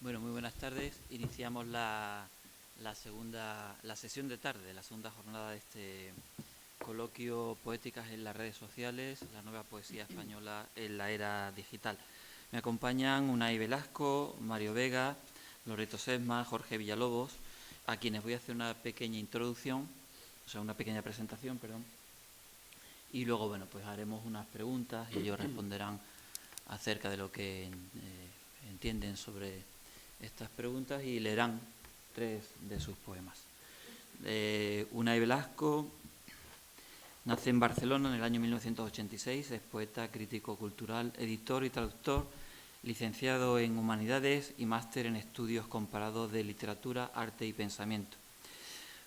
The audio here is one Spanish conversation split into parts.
Bueno, muy buenas tardes. Iniciamos la sesión de tarde, la segunda jornada de este coloquio Poéticas en las redes sociales, la nueva poesía española en la era digital. Me acompañan Unai Velasco, Mario Vega, Loreto Sesma, Jorge Villalobos, a quienes voy a hacer una pequeña introducción, o sea, una pequeña presentación, perdón. Y luego, bueno, pues haremos unas preguntas y ellos responderán acerca de lo que entienden sobre estas preguntas y leerán 3 de sus poemas. Unai Velasco nace en Barcelona en el año 1986, es poeta, crítico cultural, editor y traductor, licenciado en Humanidades y máster en Estudios Comparados de Literatura, Arte y Pensamiento.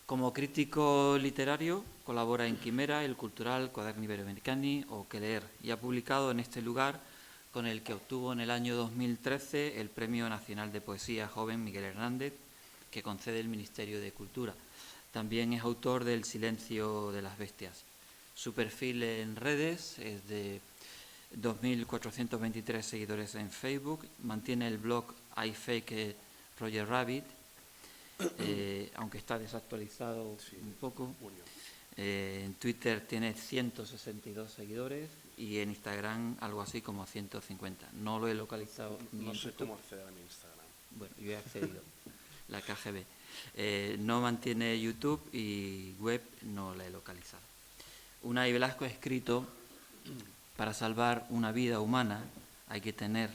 Como crítico literario colabora en Quimera, El Cultural, Quaderni Iberoamericani o Que Leer, y ha publicado en este lugar, con el que obtuvo en el año 2013 el Premio Nacional de Poesía Joven Miguel Hernández, que concede el Ministerio de Cultura. También es autor del Silencio de las Bestias. Su perfil en redes es de 2.423 seguidores en Facebook, mantiene el blog I Fake Roger Rabbit, aunque está desactualizado un poco. En Twitter tiene 162 seguidores y en Instagram algo así como 150. No lo he localizado ni No en sé YouTube. cómo acceder a mi Instagram. Bueno, yo he accedido, la KGB. No mantiene YouTube y web no la he localizado. Unai Velasco ha escrito: para salvar una vida humana hay que tener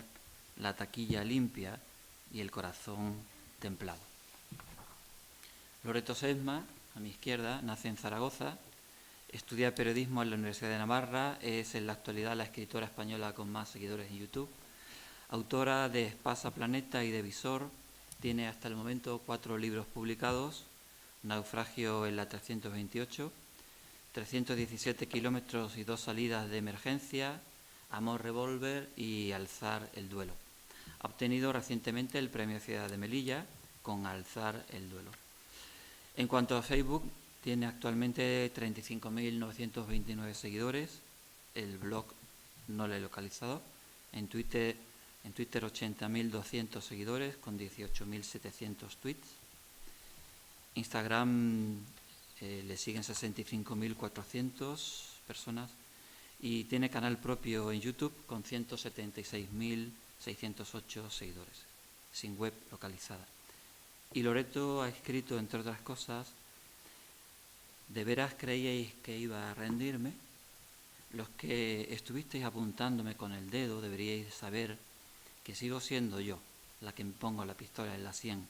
la taquilla limpia y el corazón templado. Loreto Sesma, a mi izquierda, nace en Zaragoza, estudia periodismo en la Universidad de Navarra, es en la actualidad la escritora española con más seguidores en YouTube, autora de Espasa Planeta y de Visor, tiene hasta el momento 4 libros publicados: Naufragio en la 328, 317 kilómetros y 2 salidas de emergencia, Amor Revólver y Alzar el Duelo. Ha obtenido recientemente el Premio Ciudad de Melilla con Alzar el Duelo. En cuanto a Facebook, tiene actualmente 35.929 seguidores. El blog no lo he localizado. En Twitter 80.200 seguidores con 18.700 tweets. Instagram le siguen 65.400 personas y tiene canal propio en YouTube con 176.608 seguidores, sin web localizada. Y Loreto ha escrito, entre otras cosas: ¿de veras creíais que iba a rendirme? Los que estuvisteis apuntándome con el dedo deberíais saber que sigo siendo yo la que me pongo la pistola en la sien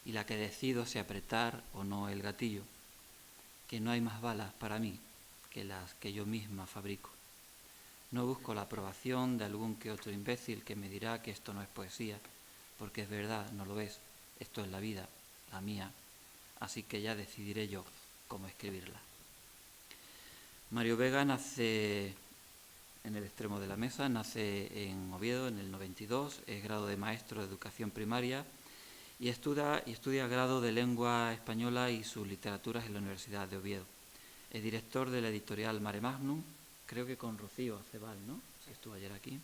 y la que decido si apretar o no el gatillo, que no hay más balas para mí que las que yo misma fabrico. No busco la aprobación de algún que otro imbécil que me dirá que esto no es poesía, porque es verdad, no lo es. Esto es la vida, la mía, así que ya decidiré yo cómo escribirla. Mario Vega nace en el extremo de la mesa, nace en Oviedo en el 92, es grado de maestro de educación primaria y estudia grado de lengua española y sus literaturas en la Universidad de Oviedo. Es director de la editorial Mare Magnum, creo que con Rocío Acebal, ¿no? Que estuvo ayer aquí.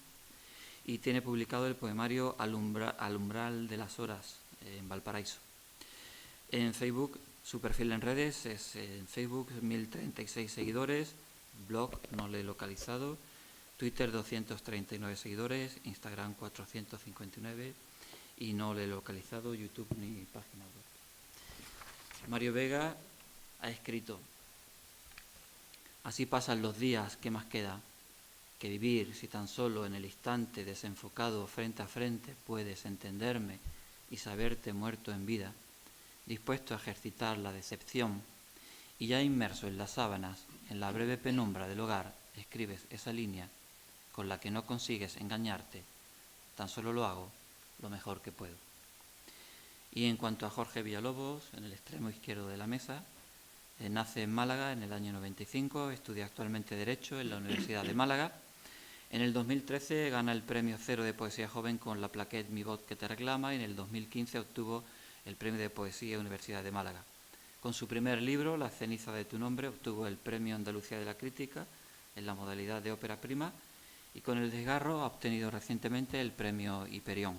Y tiene publicado el poemario Al umbral de las horas en Valparaíso. En Facebook, su perfil en redes es en Facebook 1.036 seguidores, blog no lo he localizado, Twitter 239 seguidores, Instagram 459 y no lo he localizado, YouTube ni página web. Mario Vega ha escrito: así pasan los días, ¿qué más queda? Que vivir si tan solo en el instante desenfocado frente a frente puedes entenderme y saberte muerto en vida, dispuesto a ejercitar la decepción, y ya inmerso en las sábanas, en la breve penumbra del hogar, escribes esa línea con la que no consigues engañarte, tan solo lo hago lo mejor que puedo. Y en cuanto a Jorge Villalobos, en el extremo izquierdo de la mesa, nace en Málaga en el año 95, estudia actualmente Derecho en la Universidad de Málaga. En el 2013 gana el Premio Cero de Poesía Joven con la plaquette Mi voz que te reclama y en el 2015 obtuvo el Premio de Poesía Universidad de Málaga. Con su primer libro, La ceniza de tu nombre, obtuvo el Premio Andalucía de la Crítica en la modalidad de ópera prima y con El desgarro ha obtenido recientemente el Premio Hiperión.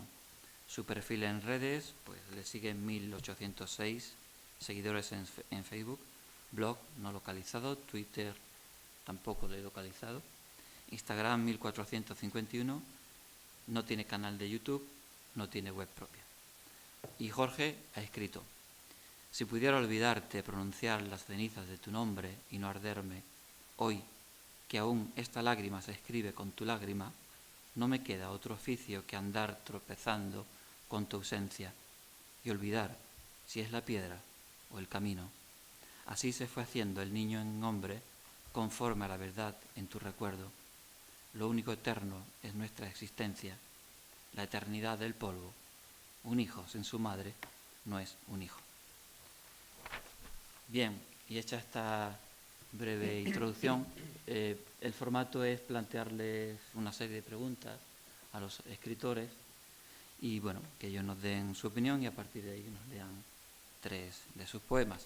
Su perfil en redes, pues le siguen 1806 seguidores en Facebook, blog no localizado, Twitter tampoco lo he localizado, Instagram 1451, no tiene canal de YouTube, no tiene web propia. Y Jorge ha escrito: si pudiera olvidarte pronunciar las cenizas de tu nombre y no arderme, hoy que aún esta lágrima se escribe con tu lágrima, no me queda otro oficio que andar tropezando con tu ausencia y olvidar si es la piedra o el camino. Así se fue haciendo el niño en hombre conforme a la verdad en tu recuerdo. Lo único eterno es nuestra existencia, la eternidad del polvo. Un hijo sin su madre no es un hijo. Bien, y hecha esta breve introducción, el formato es plantearles una serie de preguntas a los escritores y bueno, que ellos nos den su opinión y a partir de ahí nos lean 3 de sus poemas.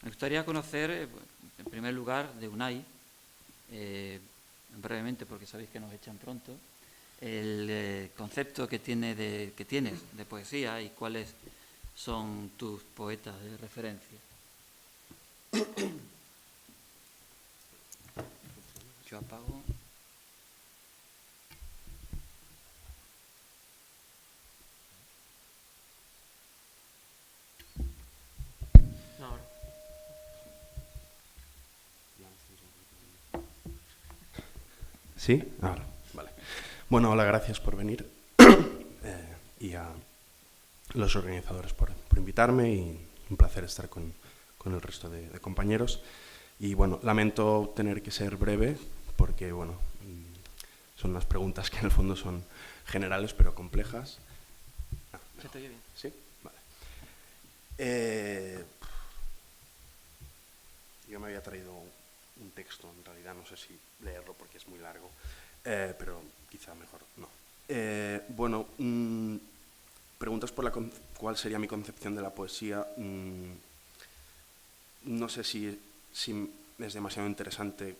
Me gustaría conocer, en primer lugar, de Unai, brevemente porque sabéis que nos echan pronto, el concepto que tienes de poesía y cuáles son tus poetas de referencia. Yo apago. No, ahora. ¿Sí? Ahora, vale. Bueno, hola, gracias por venir y a los organizadores por invitarme y un placer estar con el resto de compañeros. Y bueno, lamento tener que ser breve porque, bueno, son unas preguntas que en el fondo son generales pero complejas. ¿Se te oye bien? ¿Sí? Vale. Yo me había traído un texto, en realidad no sé si leerlo porque es muy largo, pero quizá mejor no. Bueno, preguntas por cuál sería mi concepción de la poesía. No sé si es demasiado interesante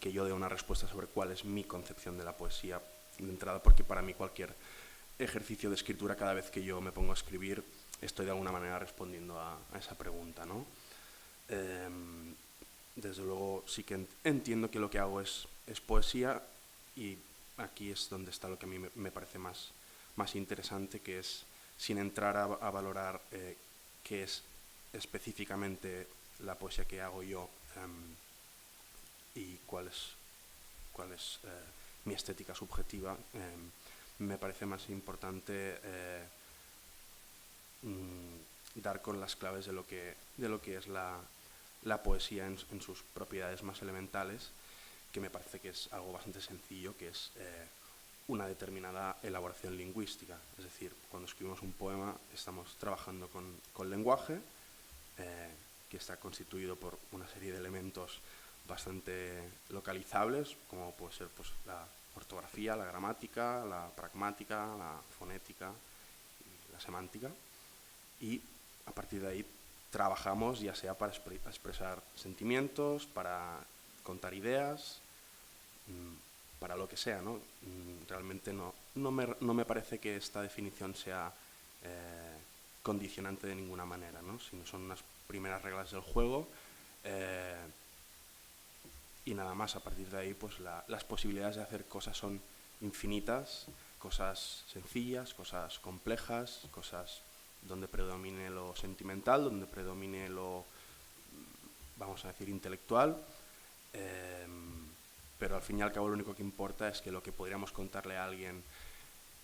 que yo dé una respuesta sobre cuál es mi concepción de la poesía de entrada, porque para mí cualquier ejercicio de escritura, cada vez que yo me pongo a escribir, estoy de alguna manera respondiendo a esa pregunta, ¿no? Desde luego sí que entiendo que lo que hago es poesía y aquí es donde está lo que a mí me parece más interesante, que es, sin entrar a valorar qué es específicamente la poesía que hago yo y cuál es mi estética subjetiva, me parece más importante dar con las claves de lo que es la poesía en sus propiedades más elementales, que me parece que es algo bastante sencillo, que es una determinada elaboración lingüística. Es decir, cuando escribimos un poema estamos trabajando con lenguaje, que está constituido por una serie de elementos bastante localizables, como puede ser pues, la ortografía, la gramática, la pragmática, la fonética y la semántica. Y a partir de ahí trabajamos ya sea para expresar sentimientos, para contar ideas, para lo que sea, ¿no? Realmente no me parece que esta definición sea condicionante de ninguna manera, ¿no? Sino son unas primeras reglas del juego y nada más. A partir de ahí pues las posibilidades de hacer cosas son infinitas, cosas sencillas, cosas complejas, cosas donde predomine lo sentimental, donde predomine lo, vamos a decir, intelectual, pero al fin y al cabo lo único que importa es que lo que podríamos contarle a alguien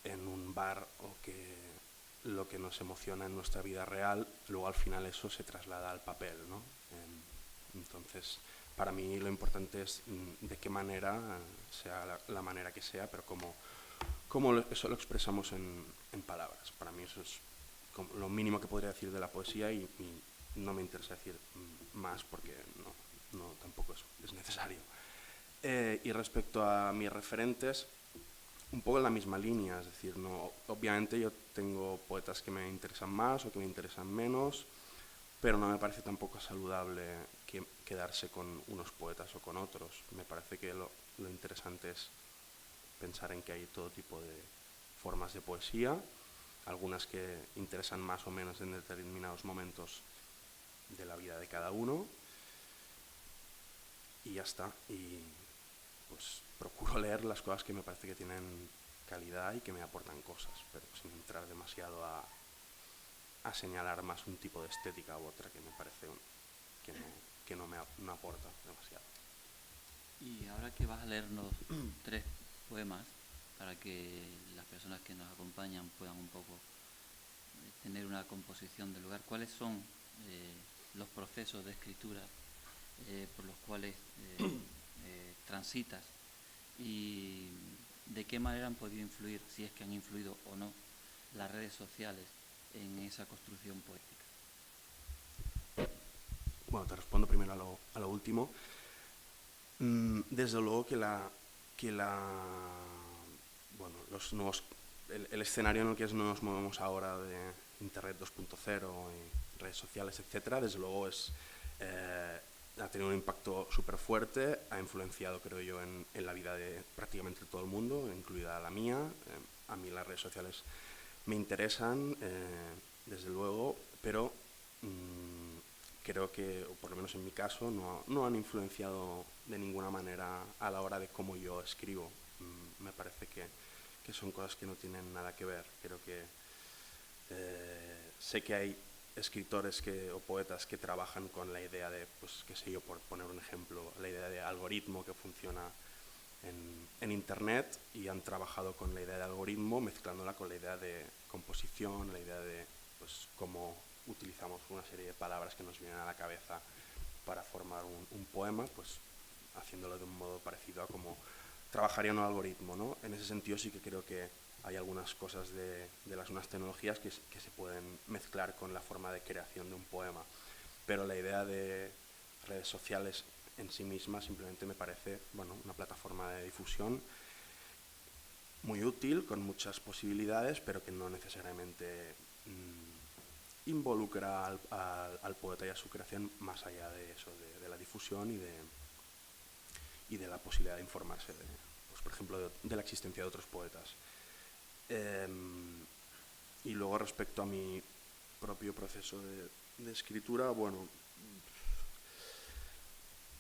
en un bar o que lo que nos emociona en nuestra vida real, luego al final eso se traslada al papel, ¿no? Entonces, para mí lo importante es de qué manera, sea la manera que sea, pero cómo eso lo expresamos en palabras. Para mí eso es lo mínimo que podría decir de la poesía y no me interesa decir más porque no tampoco es necesario. Y respecto a mis referentes, un poco en la misma línea, es decir, obviamente yo tengo poetas que me interesan más o que me interesan menos, pero no me parece tampoco saludable quedarse con unos poetas o con otros. Me parece que lo interesante es pensar en que hay todo tipo de formas de poesía algunas que interesan más o menos en determinados momentos de la vida de cada uno, y ya está. Y pues procuro leer las cosas que me parece que tienen calidad y que me aportan cosas, pero sin entrar demasiado a señalar más un tipo de estética u otra que me parece que no aporta demasiado. Y ahora que vas a leernos 3 poemas, para que las personas que nos acompañan puedan un poco tener una composición del lugar, ¿cuáles son los procesos de escritura por los cuales transitas y de qué manera han podido influir, si es que han influido o no, las redes sociales en esa construcción poética? Bueno, te respondo primero a lo último. Desde luego bueno, el escenario en el que nos movemos ahora de Internet 2.0 y redes sociales, etcétera, desde luego ha tenido un impacto súper fuerte, ha influenciado, creo yo, en la vida de prácticamente todo el mundo, incluida la mía. A mí las redes sociales me interesan, desde luego, pero creo que, o por lo menos en mi caso, no han influenciado de ninguna manera a la hora de cómo yo escribo. Me parece que son cosas que no tienen nada que ver. Creo que sé que hay escritores o poetas que trabajan con la idea de, pues qué sé yo, por poner un ejemplo, la idea de algoritmo que funciona en Internet, y han trabajado con la idea de algoritmo mezclándola con la idea de composición, la idea de pues cómo utilizamos una serie de palabras que nos vienen a la cabeza para formar un poema, pues haciéndolo de un modo parecido a cómo trabajaría un algoritmo, ¿no? En ese sentido sí que creo que hay algunas cosas de las nuevas tecnologías que se pueden mezclar con la forma de creación de un poema, pero la idea de redes sociales en sí misma simplemente me parece, bueno, una plataforma de difusión muy útil, con muchas posibilidades, pero que no necesariamente involucra al poeta y a su creación más allá de eso, de la difusión y de la posibilidad de informarse, pues, por ejemplo, de la existencia de otros poetas. Y luego, respecto a mi propio proceso de escritura, bueno,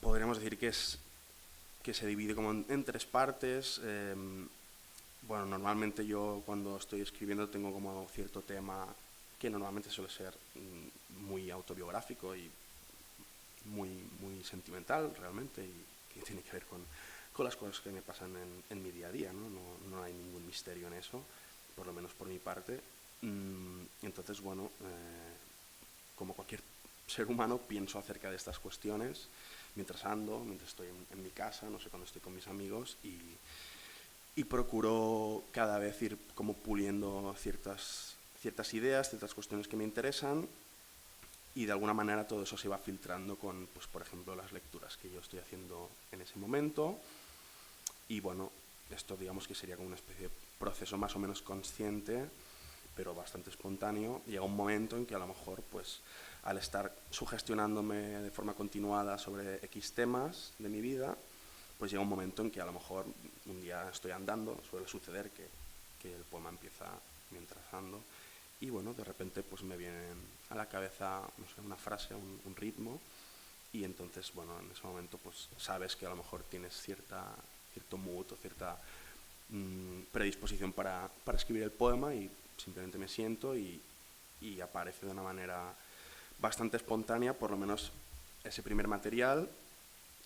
podríamos decir que se divide como en 3 partes. Bueno, normalmente yo cuando estoy escribiendo tengo como cierto tema que normalmente suele ser muy autobiográfico y muy, muy sentimental realmente, y que tiene que ver con las cosas que me pasan en mi día a día, ¿no? No hay ningún misterio en eso, por lo menos por mi parte. Entonces, bueno, como cualquier ser humano, pienso acerca de estas cuestiones mientras ando, mientras estoy en mi casa, no sé, cuando estoy con mis amigos, y procuro cada vez ir como puliendo ciertas ideas, ciertas cuestiones que me interesan, y de alguna manera todo eso se va filtrando con, pues, por ejemplo, las lecturas que yo estoy haciendo en ese momento. Y bueno, esto digamos que sería como una especie de proceso más o menos consciente, pero bastante espontáneo. Llega un momento en que a lo mejor, pues, al estar sugestionándome de forma continuada sobre X temas de mi vida, pues llega un momento en que a lo mejor un día estoy andando, suele suceder que el poema empieza mientras ando, y bueno, de repente pues me viene a la cabeza, no sé, una frase, un ritmo, y entonces, bueno, en ese momento pues sabes que a lo mejor tienes cierto mood o cierta predisposición para escribir el poema, y simplemente me siento y aparece de una manera bastante espontánea, por lo menos ese primer material,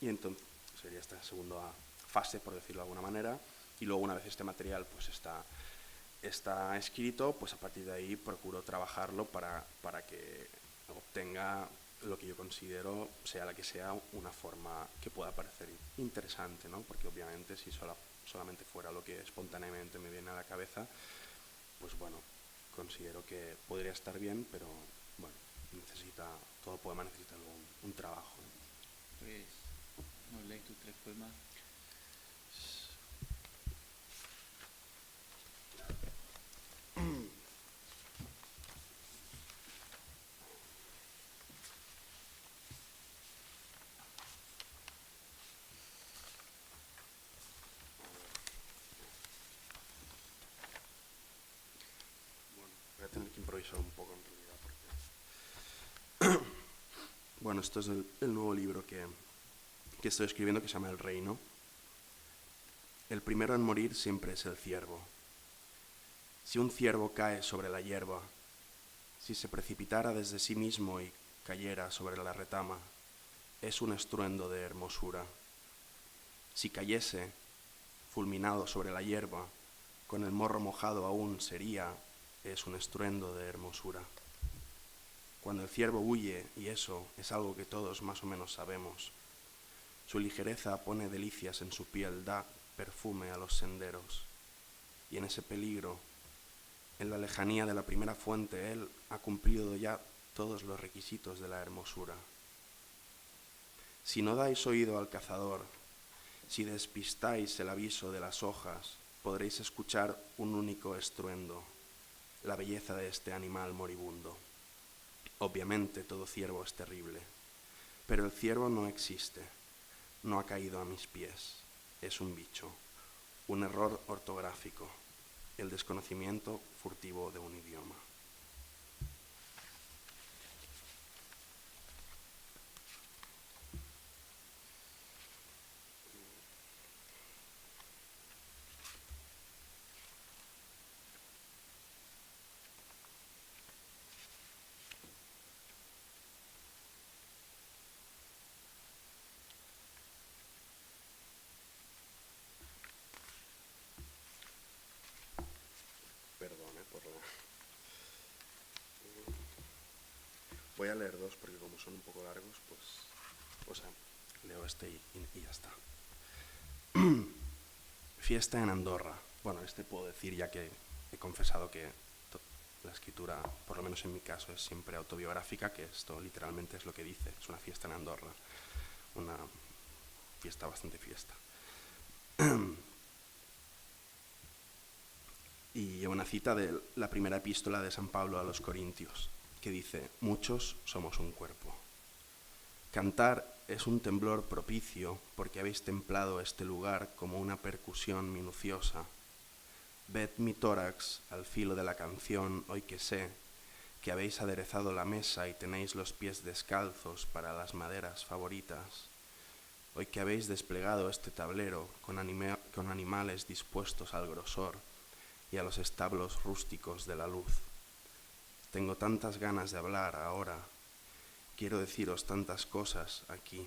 y entonces sería esta segunda fase, por decirlo de alguna manera, y luego una vez este material pues está escrito, pues a partir de ahí procuro trabajarlo para que obtenga lo que yo considero, sea la que sea, una forma que pueda parecer interesante, ¿no? Porque obviamente si solamente fuera lo que espontáneamente me viene a la cabeza, pues bueno, considero que podría estar bien, pero bueno, todo poema necesita luego un trabajo, ¿no? Pues nos lees tus 3 poemas. Bueno, improvisar un poco en realidad. Bueno, esto es el nuevo libro que estoy escribiendo, que se llama El Reino. El primero en morir siempre es el ciervo. Si un ciervo cae sobre la hierba, si se precipitara desde sí mismo y cayera sobre la retama, es un estruendo de hermosura. Si cayese, fulminado sobre la hierba, con el morro mojado aún es un estruendo de hermosura. Cuando el ciervo huye, y eso es algo que todos más o menos sabemos, su ligereza pone delicias en su piel, da perfume a los senderos. Y en ese peligro, en la lejanía de la primera fuente, él ha cumplido ya todos los requisitos de la hermosura. Si no dais oído al cazador, si despistáis el aviso de las hojas, podréis escuchar un único estruendo, la belleza de este animal moribundo. Obviamente todo ciervo es terrible, pero el ciervo no existe, no ha caído a mis pies, es un bicho, un error ortográfico, el desconocimiento furtivo de un idioma. Perdone por la... Voy a leer dos porque como son un poco largos, pues... O sea, leo este y ya está. Fiesta en Andorra. Bueno, este puedo decir ya que he confesado que la escritura, por lo menos en mi caso, es siempre autobiográfica, que esto literalmente es lo que dice. Es una fiesta en Andorra. Una fiesta bastante fiesta. Y una cita de la primera epístola de San Pablo a los Corintios, que dice: muchos somos un cuerpo. Cantar es un temblor propicio porque habéis templado este lugar como una percusión minuciosa. Ved mi tórax al filo de la canción, hoy que sé que habéis aderezado la mesa y tenéis los pies descalzos para las maderas favoritas. Hoy que habéis desplegado este tablero con animales dispuestos al grosor y a los establos rústicos de la luz. Tengo tantas ganas de hablar ahora, quiero deciros tantas cosas aquí.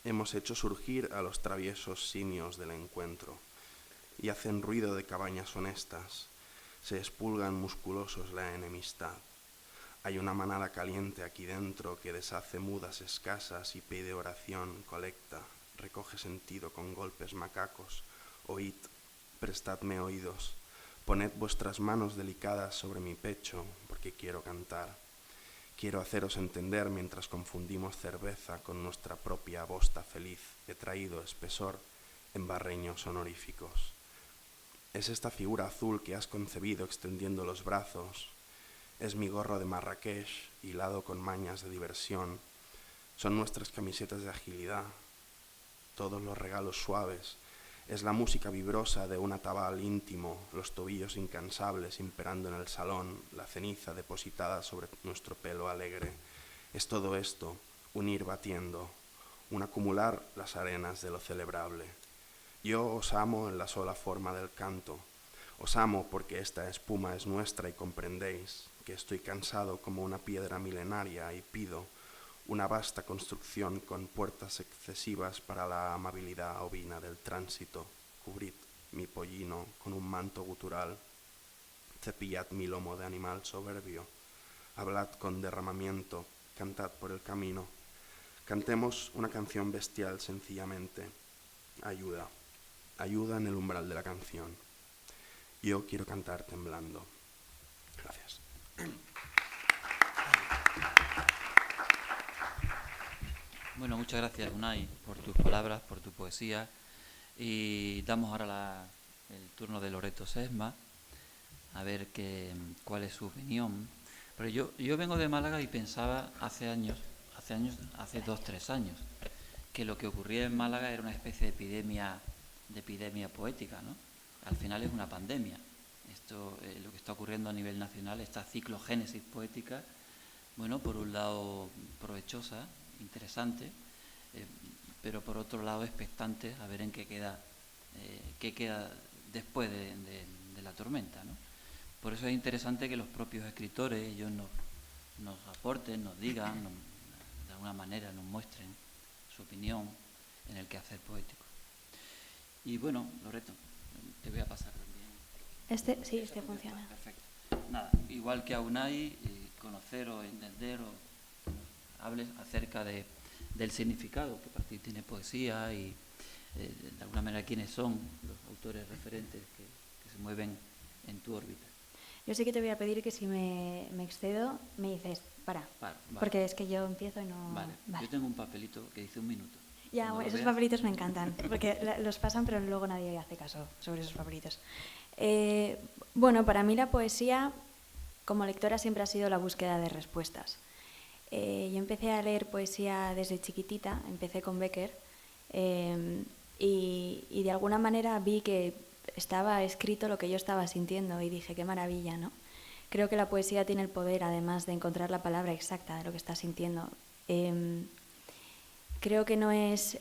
Hemos hecho surgir a los traviesos simios del encuentro y hacen ruido de cabañas honestas, se expulgan musculosos la enemistad. Hay una manada caliente aquí dentro que deshace mudas escasas y pide oración, colecta, recoge sentido con golpes macacos. Oíd, prestadme oídos, poned vuestras manos delicadas sobre mi pecho, porque quiero cantar. Quiero haceros entender mientras confundimos cerveza con nuestra propia bosta feliz. He traído espesor en barreños honoríficos. Es esta figura azul que has concebido extendiendo los brazos. Es mi gorro de Marrakech, hilado con mañas de diversión. Son nuestras camisetas de agilidad, todos los regalos suaves. Es la música vibrosa de un atabal íntimo, los tobillos incansables imperando en el salón, la ceniza depositada sobre nuestro pelo alegre. Es todo esto, unir batiendo, un acumular las arenas de lo celebrable. Yo os amo en la sola forma del canto. Os amo porque esta espuma es nuestra y comprendéis que estoy cansado como una piedra milenaria y pido una vasta construcción con puertas excesivas para la amabilidad ovina del tránsito. Cubrid mi pollino con un manto gutural, cepillad mi lomo de animal soberbio, hablad con derramamiento, cantad por el camino. Cantemos una canción bestial sencillamente. Ayuda, ayuda en el umbral de la canción. Yo quiero cantar temblando. Gracias. Bueno, muchas gracias, Unai, por tus palabras, por tu poesía. Y damos ahora el turno de Loreto Sesma, a ver cuál es su opinión. Pero yo vengo de Málaga y pensaba hace 2, 3 años, que lo que ocurría en Málaga era una especie de epidemia poética, ¿no? Al final es una pandemia. lo que está ocurriendo a nivel nacional, esta ciclogénesis poética, bueno, por un lado provechosa, interesante, pero por otro lado expectante a ver en qué queda después de la tormenta, ¿no? Por eso es interesante que los propios escritores, ellos nos aporten, nos digan, de alguna manera nos muestren su opinión en el quehacer poético. Y bueno, Loreto, te voy a pasar también. Sí, este funciona. Perfecto. Nada, igual que a Unai, conocer o entender o hables acerca del significado que para ti tiene poesía y de alguna manera quiénes son los autores referentes que se mueven en tu órbita. Yo sí que te voy a pedir que si me excedo, me dices, para. Vale. Porque es que yo empiezo y no... Vale. Yo tengo un papelito que dice 1 minuto. Ya, bueno, esos papelitos me encantan, porque los pasan pero luego nadie hace caso sobre esos papelitos. Bueno, para mí la poesía, como lectora, siempre ha sido la búsqueda de respuestas. Yo empecé a leer poesía desde chiquitita, empecé con Becker, y de alguna manera vi que estaba escrito lo que yo estaba sintiendo y dije, qué maravilla, ¿no? Creo que la poesía tiene el poder, además de encontrar la palabra exacta de lo que estás sintiendo. Creo que no es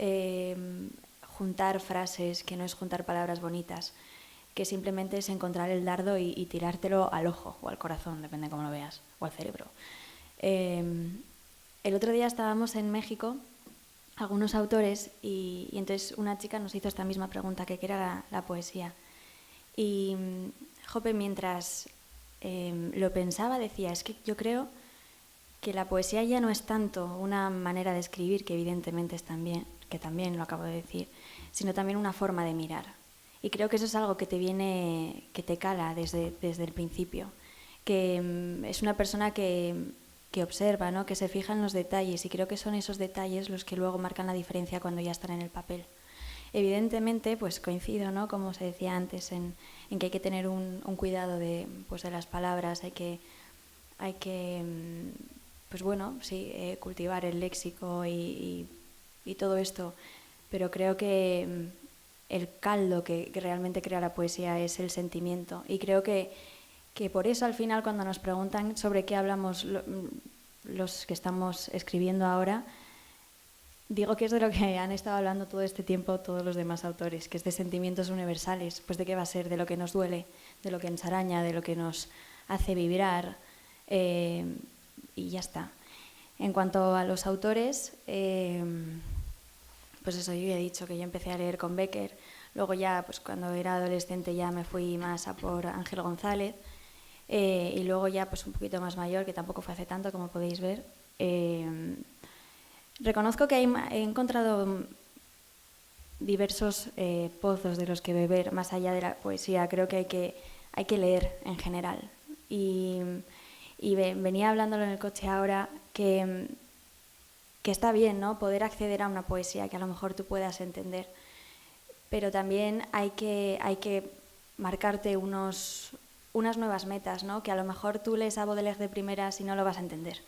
juntar frases, que no es juntar palabras bonitas, que simplemente es encontrar el dardo y tirártelo al ojo o al corazón, depende de cómo lo veas, o al cerebro. El otro día estábamos en México, algunos autores, y entonces una chica nos hizo esta misma pregunta, que qué era la poesía. Y, jope, mientras lo pensaba, decía, es que yo creo que la poesía ya no es tanto una manera de escribir, que evidentemente es también, que también lo acabo de decir, sino también una forma de mirar. Y creo que eso es algo que te viene, que te cala desde el principio, que es una persona que observa, ¿no? Que se fija en los detalles, y creo que son esos detalles los que luego marcan la diferencia cuando ya están en el papel. Evidentemente, pues coincido, ¿no? Como se decía antes, en que hay que tener un cuidado de las palabras, hay que pues bueno, sí, cultivar el léxico y todo esto, pero creo que el caldo que realmente crea la poesía es el sentimiento, y creo que por eso al final, cuando nos preguntan sobre qué hablamos los que estamos escribiendo ahora, digo que es de lo que han estado hablando todo este tiempo todos los demás autores, que es de sentimientos universales. Pues ¿de qué va a ser? De lo que nos duele, de lo que nos araña, de lo que nos hace vibrar, y ya está. En cuanto a los autores, pues eso, yo ya he dicho que yo empecé a leer con Becker, luego ya, pues cuando era adolescente ya me fui más a por Ángel González, y luego ya pues un poquito más mayor, que tampoco fue hace tanto, como podéis ver. Reconozco que he encontrado diversos pozos de los que beber más allá de la poesía. Creo que hay que leer en general. Y venía hablándolo en el coche ahora, que está bien, ¿no? Poder acceder a una poesía que a lo mejor tú puedas entender, pero también hay que marcarte unas nuevas metas, ¿no? Que a lo mejor tú lees a Baudelaire de primeras y no lo vas a entender.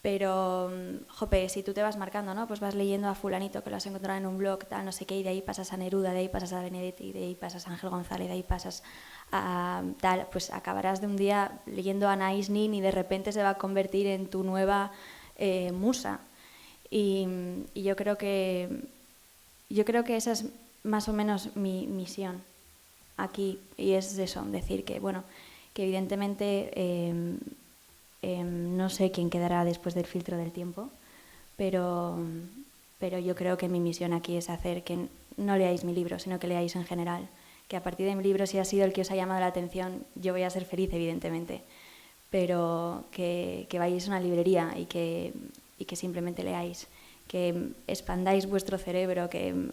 Pero, jope, si tú te vas marcando, ¿no? Pues vas leyendo a fulanito que lo has encontrado en un blog, tal, no sé qué, y de ahí pasas a Neruda, de ahí pasas a Benedetti, de ahí pasas a Ángel González, de ahí pasas a tal, pues acabarás de un día leyendo a Anaïs Nin y de repente se va a convertir en tu nueva musa. Y yo creo que esa es más o menos mi misión aquí, y es eso, decir que, bueno, que evidentemente no sé quién quedará después del filtro del tiempo, pero yo creo que mi misión aquí es hacer que no leáis mi libro, sino que leáis en general, que a partir de mi libro, si ha sido el que os ha llamado la atención, yo voy a ser feliz, evidentemente, pero que vayáis a una librería y que simplemente leáis, que expandáis vuestro cerebro, que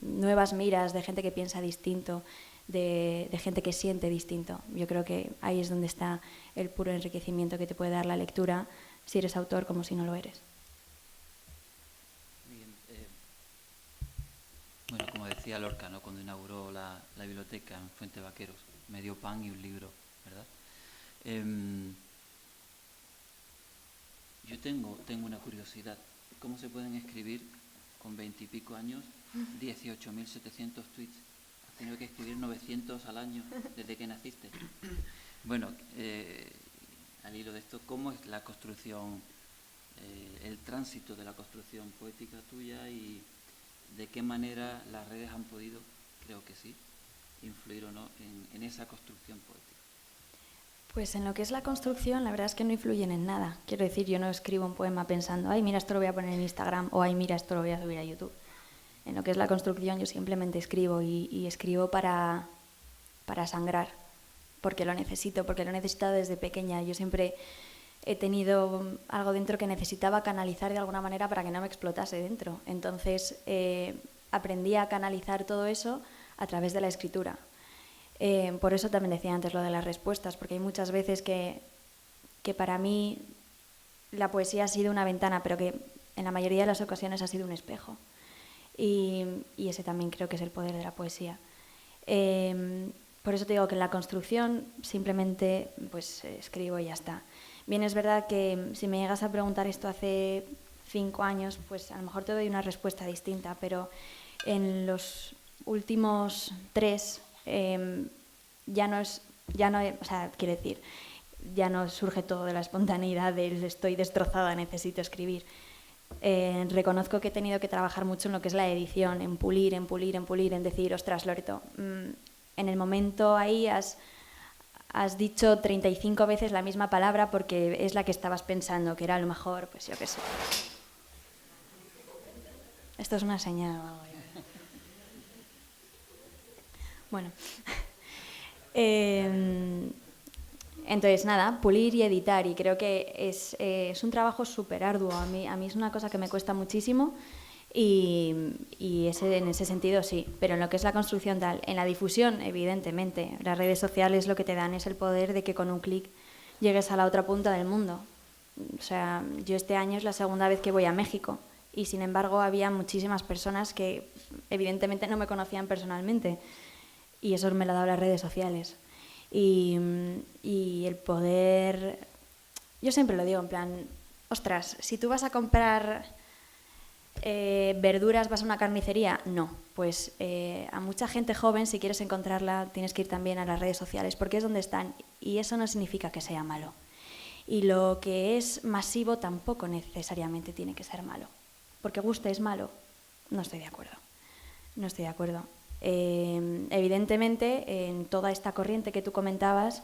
nuevas miras de gente que piensa distinto, de gente que siente distinto. Yo creo que ahí es donde está el puro enriquecimiento que te puede dar la lectura, si eres autor como si no lo eres. Bien, bueno, como decía Lorca, ¿no? Cuando inauguró la biblioteca en Fuente Vaqueros, me dio pan y un libro, ¿verdad? Yo tengo una curiosidad. ¿Cómo se pueden escribir con 20 y pico años 18.700 tweets Has tenido que escribir 900 al año desde que naciste. Bueno, al hilo de esto, ¿cómo es la construcción, el tránsito de la construcción poética tuya y de qué manera las redes han podido, creo que sí, influir o no en esa construcción poética? Pues en lo que es la construcción, la verdad es que no influyen en nada. Quiero decir, yo no escribo un poema pensando, ay, mira, esto lo voy a poner en Instagram, o ay, mira, esto lo voy a subir a YouTube. En lo que es la construcción, yo simplemente escribo y escribo para sangrar, porque lo necesito, porque lo he necesitado desde pequeña. Yo siempre he tenido algo dentro que necesitaba canalizar de alguna manera para que no me explotase dentro. Entonces, aprendí a canalizar todo eso a través de la escritura. Por eso también decía antes lo de las respuestas, porque hay muchas veces que para mí la poesía ha sido una ventana, pero que en la mayoría de las ocasiones ha sido un espejo. Y ese también creo que es el poder de la poesía. Por eso te digo que en la construcción simplemente pues escribo y ya está. Bien, es verdad que si me llegas a preguntar esto hace 5 años, pues a lo mejor te doy una respuesta distinta, pero en los últimos 3... quiero decir, ya no surge todo de la espontaneidad del estoy destrozada, necesito escribir. Reconozco que he tenido que trabajar mucho en lo que es la edición, en pulir, en decir, ostras, Loreto, en el momento ahí has dicho 35 veces la misma palabra porque es la que estabas pensando, que era a lo mejor, pues yo qué sé. Esto es una señal o algo. Bueno, entonces nada, pulir y editar, y creo que es un trabajo súper arduo. A mí es una cosa que me cuesta muchísimo y en ese sentido sí, pero en lo que es la construcción tal, en la difusión, evidentemente, las redes sociales lo que te dan es el poder de que con un clic llegues a la otra punta del mundo. O sea, yo este año es la segunda vez que voy a México y sin embargo había muchísimas personas que evidentemente no me conocían personalmente. Y eso me lo ha dado las redes sociales. Y el poder... Yo siempre lo digo, en plan, ostras, si tú vas a comprar verduras, vas a una carnicería, no. Pues a mucha gente joven, si quieres encontrarla, tienes que ir también a las redes sociales, porque es donde están. Y eso no significa que sea malo. Y lo que es masivo tampoco necesariamente tiene que ser malo. Porque guste es malo. No estoy de acuerdo. No estoy de acuerdo. Evidentemente, en toda esta corriente que tú comentabas,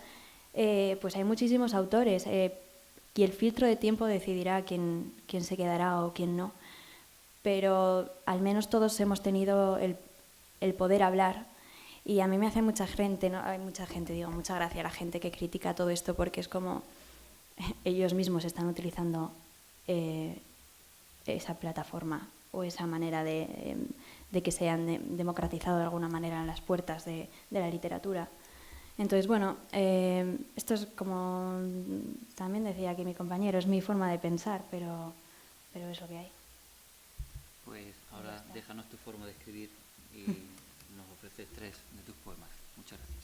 pues hay muchísimos autores y el filtro de tiempo decidirá quién se quedará o quién no. Pero al menos todos hemos tenido el poder hablar y a mí me hace mucha gracia la gente que critica todo esto porque es como ellos mismos están utilizando esa plataforma o esa manera de que se han democratizado de alguna manera las puertas de la literatura. Entonces, bueno, esto es como también decía aquí mi compañero, es mi forma de pensar, pero es lo que hay. Pues ahora déjanos tu forma de escribir y nos ofreces 3 de tus poemas. Muchas gracias.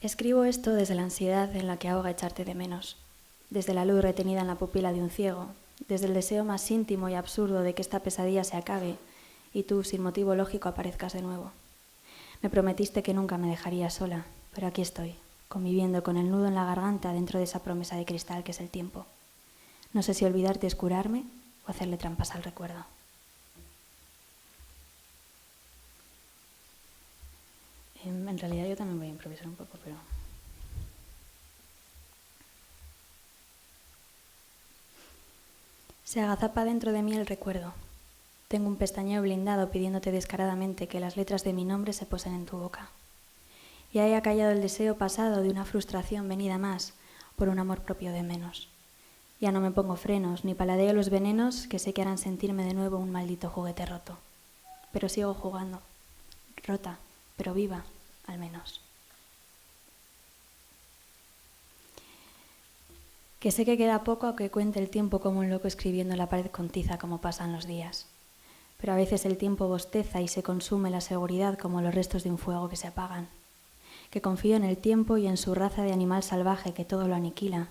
Escribo esto desde la ansiedad en la que ahoga echarte de menos, desde la luz retenida en la pupila de un ciego, desde el deseo más íntimo y absurdo de que esta pesadilla se acabe y tú, sin motivo lógico, aparezcas de nuevo. Me prometiste que nunca me dejarías sola, pero aquí estoy, conviviendo con el nudo en la garganta dentro de esa promesa de cristal que es el tiempo. No sé si olvidarte es curarme o hacerle trampas al recuerdo. En realidad yo también voy a improvisar un poco, pero... Se agazapa dentro de mí el recuerdo. Tengo un pestañeo blindado pidiéndote descaradamente que las letras de mi nombre se posen en tu boca. Y ahí ha callado el deseo pasado de una frustración venida más por un amor propio de menos. Ya no me pongo frenos ni paladeo los venenos que sé que harán sentirme de nuevo un maldito juguete roto. Pero sigo jugando. Rota, pero viva, al menos. Que sé que queda poco a que cuente el tiempo como un loco escribiendo en la pared con tiza como pasan los días. Pero a veces el tiempo bosteza y se consume la seguridad como los restos de un fuego que se apagan. Que confío en el tiempo y en su raza de animal salvaje que todo lo aniquila,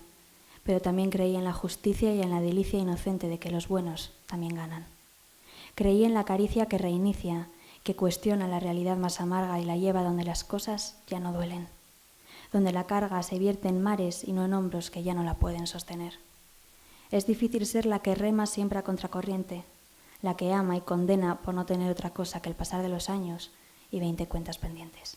pero también creí en la justicia y en la delicia inocente de que los buenos también ganan. Creí en la caricia que reinicia, que cuestiona la realidad más amarga y la lleva donde las cosas ya no duelen, donde la carga se vierte en mares y no en hombros que ya no la pueden sostener. Es difícil ser la que rema siempre a contracorriente, la que ama y condena por no tener otra cosa que el pasar de los años y 20 cuentas pendientes.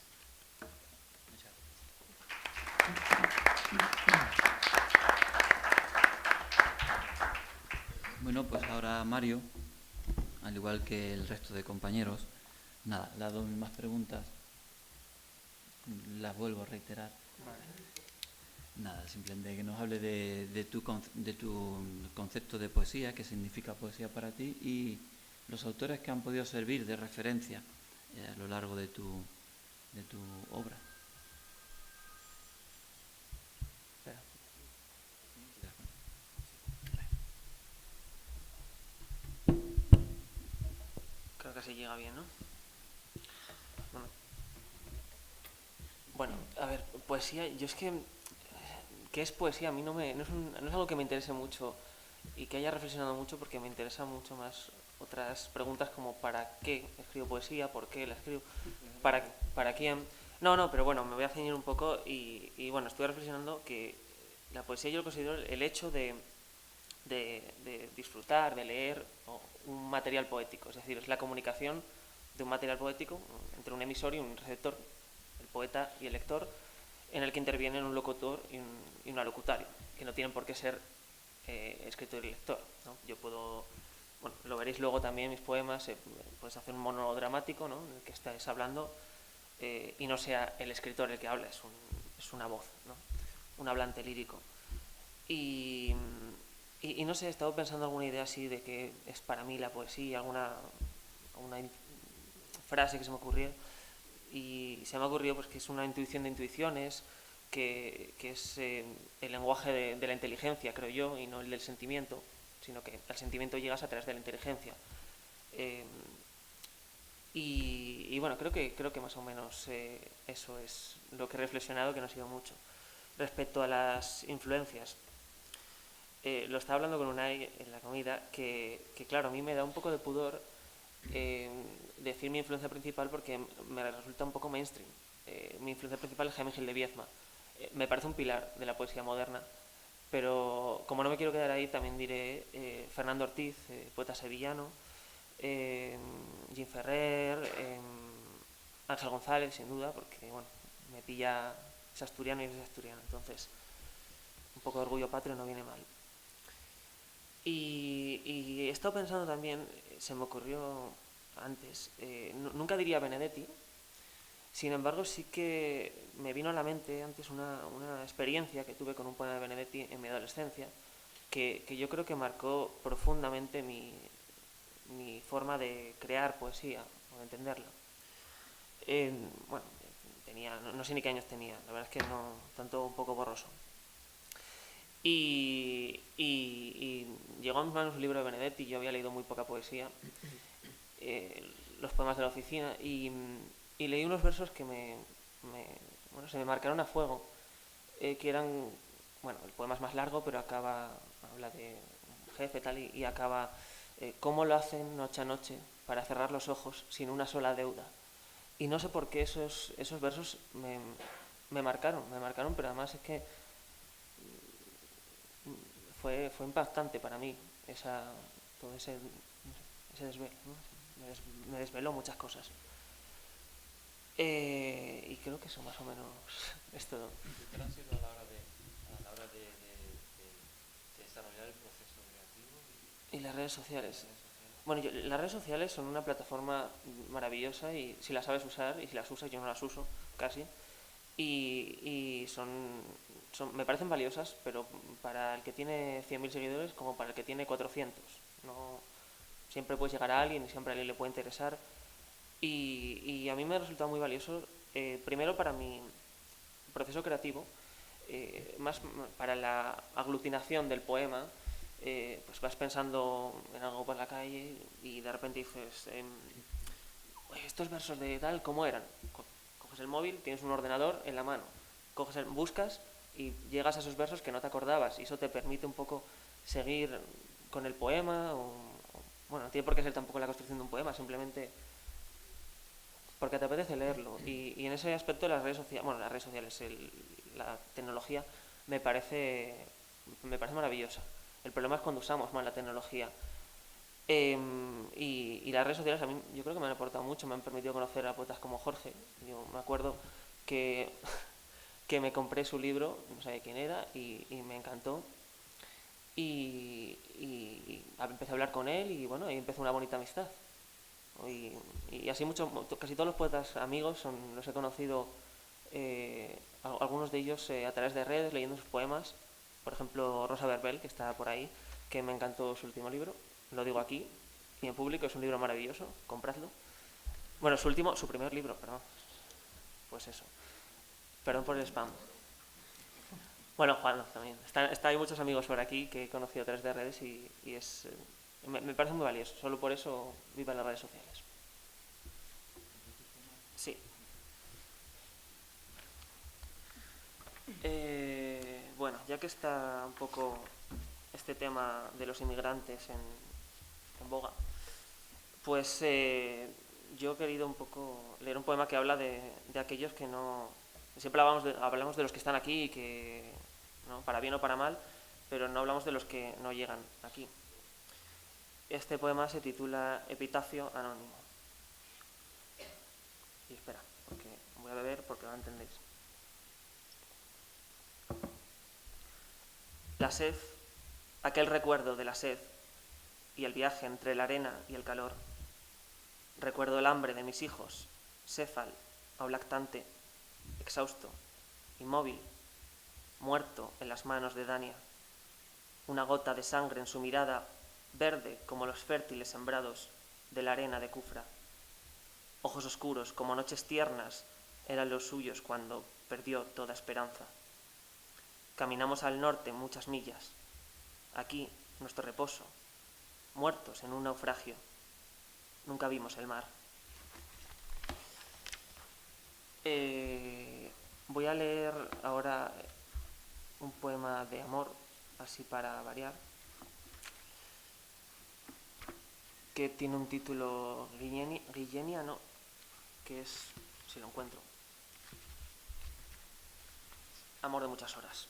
Bueno, pues ahora Mario, al igual que el resto de compañeros, nada, las dos mismas preguntas, las vuelvo a reiterar. Nada, simplemente que nos hable de tu concepto de poesía, qué significa poesía para ti y los autores que han podido servir de referencia a lo largo de tu obra. Espera. Creo que así llega bien, ¿no? Bueno, a ver, poesía, yo es que, ¿qué es poesía? A mí no es algo que me interese mucho y que haya reflexionado mucho, porque me interesan mucho más otras preguntas como ¿para qué escribo poesía? ¿Por qué la escribo? ¿Para quién? No, pero bueno, me voy a ceñir un poco y bueno, estuve reflexionando que la poesía yo lo considero el hecho de disfrutar, de leer un material poético, es decir, es la comunicación de un material poético entre un emisor y un receptor, el poeta y el lector, en el que intervienen un locutor y una locutoria, que no tienen por qué ser escritor y lector, ¿no? Yo puedo, bueno, lo veréis luego también en mis poemas, puedes hacer un monólogo dramático, ¿no?, en el que estáis hablando y no sea el escritor el que habla, es una voz, ¿no?, un hablante lírico. Y no sé, he estado pensando alguna idea así de qué es para mí la poesía, alguna frase que se me ocurrió, y se me ha ocurrido pues que es una intuición de intuiciones, que es el lenguaje de la inteligencia, creo yo, y no el del sentimiento, sino que al sentimiento llegas a través de la inteligencia. Y bueno, creo que más o menos eso es lo que he reflexionado, que no ha sido mucho. Respecto a las influencias, lo estaba hablando con Unai en la comida, que claro, a mí me da un poco de pudor decir mi influencia principal, porque me resulta un poco mainstream. Mi influencia principal es Jaime Gil de Biedma. Me parece un pilar de la poesía moderna, pero como no me quiero quedar ahí, también diré Fernando Ortiz, poeta sevillano, Jim Ferrer, Ángel González, sin duda, porque bueno, me pilla, es asturiano y es asturiano, entonces un poco de orgullo patrio no viene mal. Y he estado pensando también, se me ocurrió antes, nunca diría Benedetti, sin embargo sí que me vino a la mente antes una experiencia que tuve con un poema de Benedetti en mi adolescencia, que yo creo que marcó profundamente mi forma de crear poesía o de entenderla. Bueno, no sé ni qué años tenía, la verdad es que no, tanto un poco borroso. Y llegó a mis manos un libro de Benedetti. Yo había leído muy poca poesía, los poemas de la oficina, y leí unos versos que se me marcaron a fuego, que eran, bueno, el poema es más largo, pero habla de un jefe tal, y acaba, ¿cómo lo hacen noche a noche para cerrar los ojos sin una sola deuda? Y no sé por qué esos versos me marcaron, pero además es que fue impactante para mí todo ese desvelo, ¿no? Me desveló muchas cosas. Y creo que eso más o menos es todo. ¿Qué te han sido a la hora de desarrollar el proceso creativo? Y las redes sociales. Bueno, las redes sociales son una plataforma maravillosa, y si las sabes usar, y si las usas, yo no las uso casi, y me parecen valiosas, pero para el que tiene 100.000 seguidores como para el que tiene 400. No, siempre puedes llegar a alguien y siempre a alguien le puede interesar. Y a mí me ha resultado muy valioso, primero para mi proceso creativo, más para la aglutinación del poema. Pues vas pensando en algo por la calle y de repente dices, estos versos de tal, ¿cómo eran? Coges el móvil, tienes un ordenador en la mano, buscas y llegas a esos versos que no te acordabas, y eso te permite un poco seguir con el poema. Bueno, no tiene por qué ser tampoco la construcción de un poema, simplemente porque te apetece leerlo. Y en ese aspecto las redes sociales, bueno, las redes sociales, la tecnología me parece maravillosa. El problema es cuando usamos mal la tecnología. Y las redes sociales a mí yo creo que me han aportado mucho, me han permitido conocer a poetas como Jorge. Yo me acuerdo que, que me compré su libro, no sabía quién era, y me encantó. Y empecé a hablar con él y bueno, ahí empezó una bonita amistad. Y así casi todos los poetas amigos los he conocido, algunos de ellos a través de redes, leyendo sus poemas. Por ejemplo, Rosa Verbel, que está por ahí, que me encantó su último libro. Lo digo aquí y en público, es un libro maravilloso, compradlo. Bueno, su primer libro, perdón. Pues eso. Perdón por el spam. Bueno, Juan también. Hay muchos amigos por aquí que he conocido a través de redes y me parece muy valioso. Solo por eso viva las redes sociales. Sí. Bueno, ya que está un poco este tema de los inmigrantes en boga, pues yo he querido un poco leer un poema que habla de aquellos que no... Siempre hablamos de los que están aquí y que, ¿no?, para bien o para mal, pero no hablamos de los que no llegan aquí. Este poema se titula Epitafio Anónimo. Y espera, porque voy a beber porque no entendéis. La sed, aquel recuerdo de la sed y el viaje entre la arena y el calor. Recuerdo el hambre de mis hijos, céfal o lactante, exhausto, inmóvil, muerto en las manos de Dania. Una gota de sangre en su mirada, verde como los fértiles sembrados de la arena de Cufra. Ojos oscuros como noches tiernas eran los suyos cuando perdió toda esperanza. Caminamos al norte muchas millas. Aquí, nuestro reposo, muertos en un naufragio. Nunca vimos el mar. Voy a leer ahora un poema de amor, así para variar, que tiene un título Guilleniano, que es, si lo encuentro, Amor de muchas horas.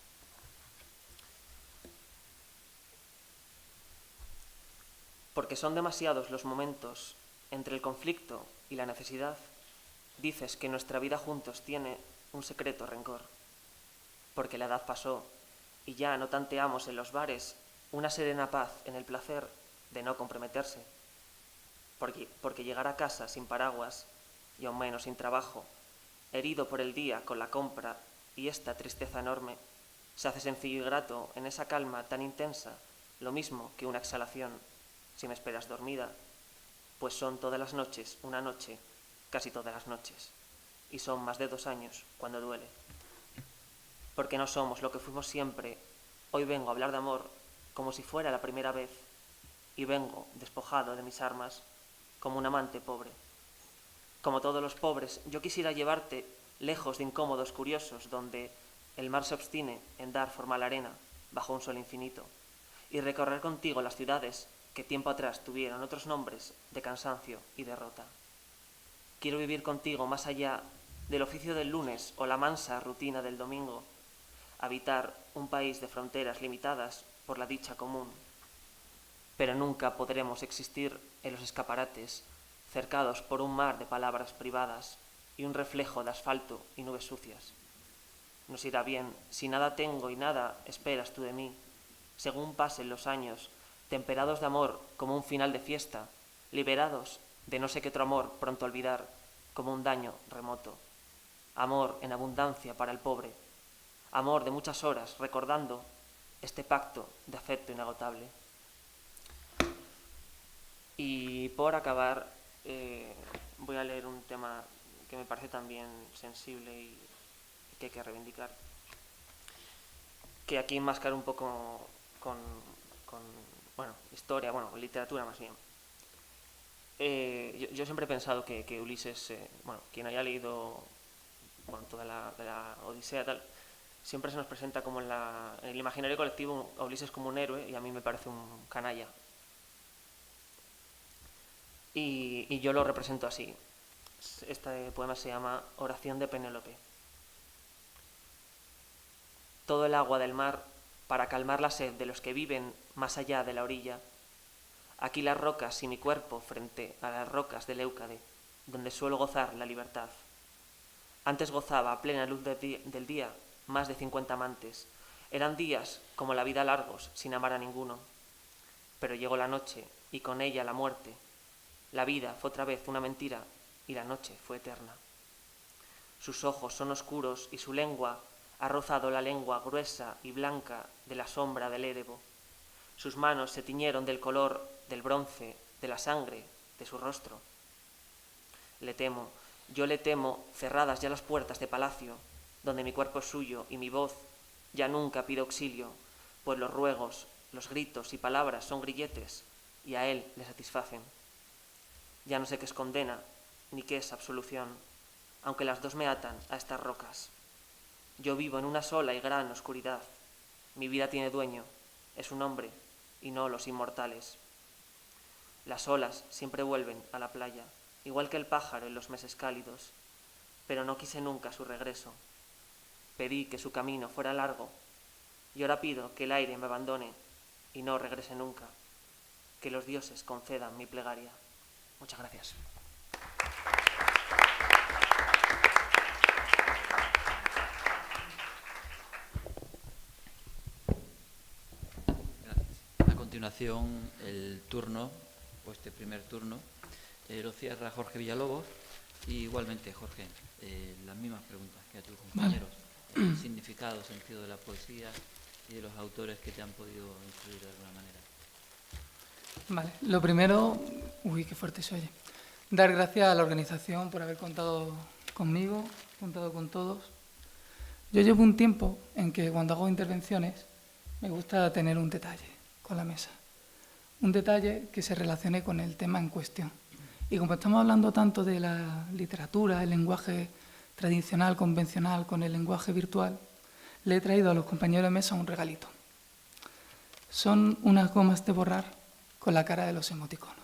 Porque son demasiados los momentos entre el conflicto y la necesidad, dices que nuestra vida juntos tiene un secreto rencor. Porque la edad pasó y ya no tanteamos en los bares una serena paz en el placer de no comprometerse. Porque llegar a casa sin paraguas y aún menos sin trabajo, herido por el día con la compra y esta tristeza enorme, se hace sencillo y grato en esa calma tan intensa, lo mismo que una exhalación, si me esperas dormida, pues son todas las noches una noche, casi todas las noches, y son más de 2 años cuando duele. Porque no somos lo que fuimos siempre, hoy vengo a hablar de amor como si fuera la primera vez, y vengo despojado de mis armas como un amante pobre. Como todos los pobres, yo quisiera llevarte lejos de incómodos curiosos donde el mar se obstine en dar forma a la arena bajo un sol infinito, y recorrer contigo las ciudades que tiempo atrás tuvieron otros nombres de cansancio y derrota. Quiero vivir contigo más allá del oficio del lunes o la mansa rutina del domingo, habitar un país de fronteras limitadas por la dicha común. Pero nunca podremos existir en los escaparates, cercados por un mar de palabras privadas y un reflejo de asfalto y nubes sucias. Nos irá bien si nada tengo y nada esperas tú de mí, según pasen los años, temperados de amor como un final de fiesta, liberados de no sé qué otro amor pronto olvidar como un daño remoto. Amor en abundancia para el pobre, amor de muchas horas recordando este pacto de afecto inagotable. Y por acabar, voy a leer un tema que me parece también sensible y que hay que reivindicar, que aquí enmascara un poco con historia, literatura más bien. Yo siempre he pensado que Ulises, quien haya leído toda la Odisea tal, siempre se nos presenta como en el imaginario colectivo a Ulises como un héroe, y a mí me parece un canalla. Y yo lo represento así. Este poema se llama Oración de Penélope. Todo el agua del mar para calmar la sed de los que viven más allá de la orilla. Aquí las rocas y mi cuerpo frente a las rocas del Leucade, donde suelo gozar la libertad. Antes gozaba a plena luz del día más de 50 amantes. Eran días como la vida largos, sin amar a ninguno. Pero llegó la noche y con ella la muerte. La vida fue otra vez una mentira y la noche fue eterna. Sus ojos son oscuros y su lengua ha rozado la lengua gruesa y blanca de la sombra del Erebo. Sus manos se tiñeron del color del bronce, de la sangre, de su rostro. Le temo, yo le temo, cerradas ya las puertas de palacio, donde mi cuerpo es suyo y mi voz ya nunca pide auxilio, pues los ruegos, los gritos y palabras son grilletes y a él le satisfacen. Ya no sé qué es condena ni qué es absolución, aunque las dos me atan a estas rocas. Yo vivo en una sola y gran oscuridad. Mi vida tiene dueño, es un hombre y no los inmortales. Las olas siempre vuelven a la playa, igual que el pájaro en los meses cálidos, pero no quise nunca su regreso. Pedí que su camino fuera largo y ahora pido que el aire me abandone y no regrese nunca. Que los dioses concedan mi plegaria. Muchas gracias. Gracias. A continuación, el turno, o este primer turno, lo cierra Jorge Villalobos. Y igualmente, Jorge, las mismas preguntas que a tus compañeros. El significado, sentido de la poesía y de los autores que te han podido influir de alguna manera. Vale, lo primero, qué fuerte se oye. Dar gracias a la organización por haber contado conmigo, contado con todos. Yo llevo un tiempo en que cuando hago intervenciones me gusta tener un detalle con la mesa. Un detalle que se relacione con el tema en cuestión. Y como estamos hablando tanto de la literatura, el lenguaje tradicional, convencional, con el lenguaje virtual, le he traído a los compañeros de mesa un regalito. Son unas gomas de borrar con la cara de los emoticonos.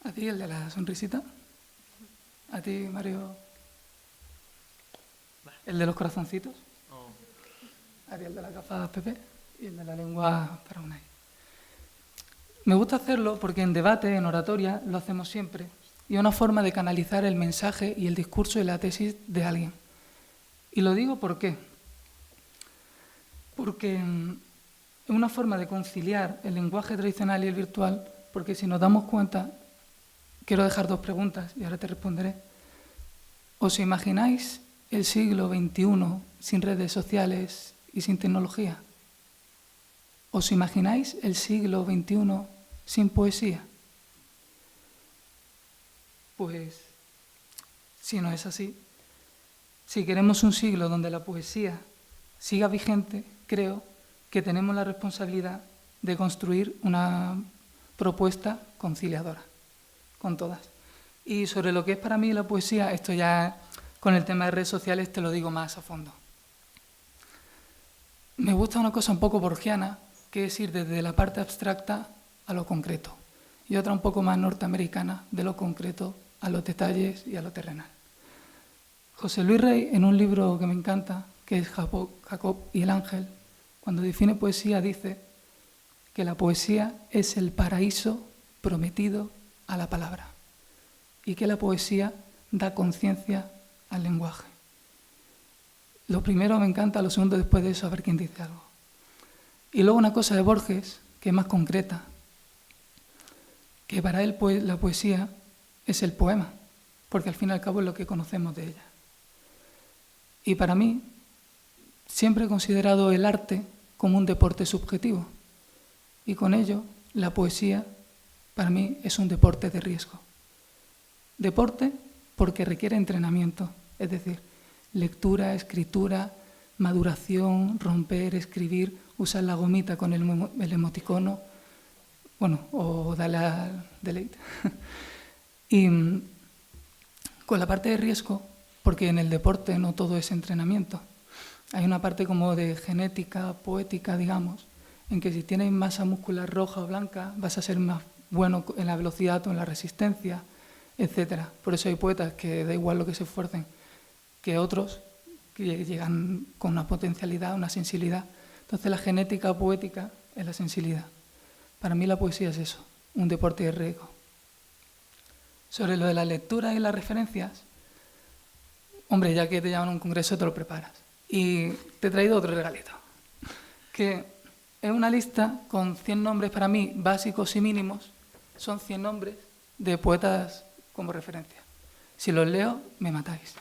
¿A ti el de la sonrisita? ¿A ti, Mario? ¿El de los corazoncitos? ¿A ti el de las gafas, Pepe? Y el de la lengua para Unai. Me gusta hacerlo porque en debate, en oratoria, lo hacemos siempre. Y es una forma de canalizar el mensaje y el discurso y la tesis de alguien. Y lo digo ¿por qué? Porque es una forma de conciliar el lenguaje tradicional y el virtual, porque si nos damos cuenta, quiero dejar dos preguntas y ahora te responderé. ¿Os imagináis el siglo XXI sin redes sociales y sin tecnología? ¿Os imagináis el siglo XXI sin poesía? Pues, si no es así, si queremos un siglo donde la poesía siga vigente, creo que tenemos la responsabilidad de construir una propuesta conciliadora con todas. Y sobre lo que es para mí la poesía, esto ya con el tema de redes sociales te lo digo más a fondo. Me gusta una cosa un poco borgiana, que es ir desde la parte abstracta a lo concreto, y otra un poco más norteamericana, de lo concreto a los detalles y a lo terrenal. José Luis Rey, en un libro que me encanta, que es Jacob y el ángel, cuando define poesía dice que la poesía es el paraíso prometido a la palabra y que la poesía da conciencia al lenguaje. Lo primero me encanta, lo segundo después de eso a ver quién dice algo. Y luego una cosa de Borges, que es más concreta, que para él la poesía es el poema, porque al fin y al cabo es lo que conocemos de ella. Y para mí, siempre he considerado el arte como un deporte subjetivo, y con ello la poesía para mí es un deporte de riesgo. Deporte porque requiere entrenamiento, es decir, lectura, escritura, maduración, romper, escribir, usar la gomita con el emoticono, bueno, o darle al delete. Y con la parte de riesgo, porque en el deporte no todo es entrenamiento. Hay una parte como de genética, poética, digamos, en que si tienes masa muscular roja o blanca, vas a ser más bueno en la velocidad o en la resistencia, etc. Por eso hay poetas que da igual lo que se esfuercen, que otros que llegan con una potencialidad, una sensibilidad. Entonces la genética poética es la sensibilidad. Para mí la poesía es eso, un deporte de riesgo. Sobre lo de la lectura y las referencias, hombre, ya que te llaman a un congreso te lo preparas. Y te he traído otro regalito, que es una lista con 100 nombres para mí básicos y mínimos, son 100 nombres de poetas como referencia. Si los leo, me matáis.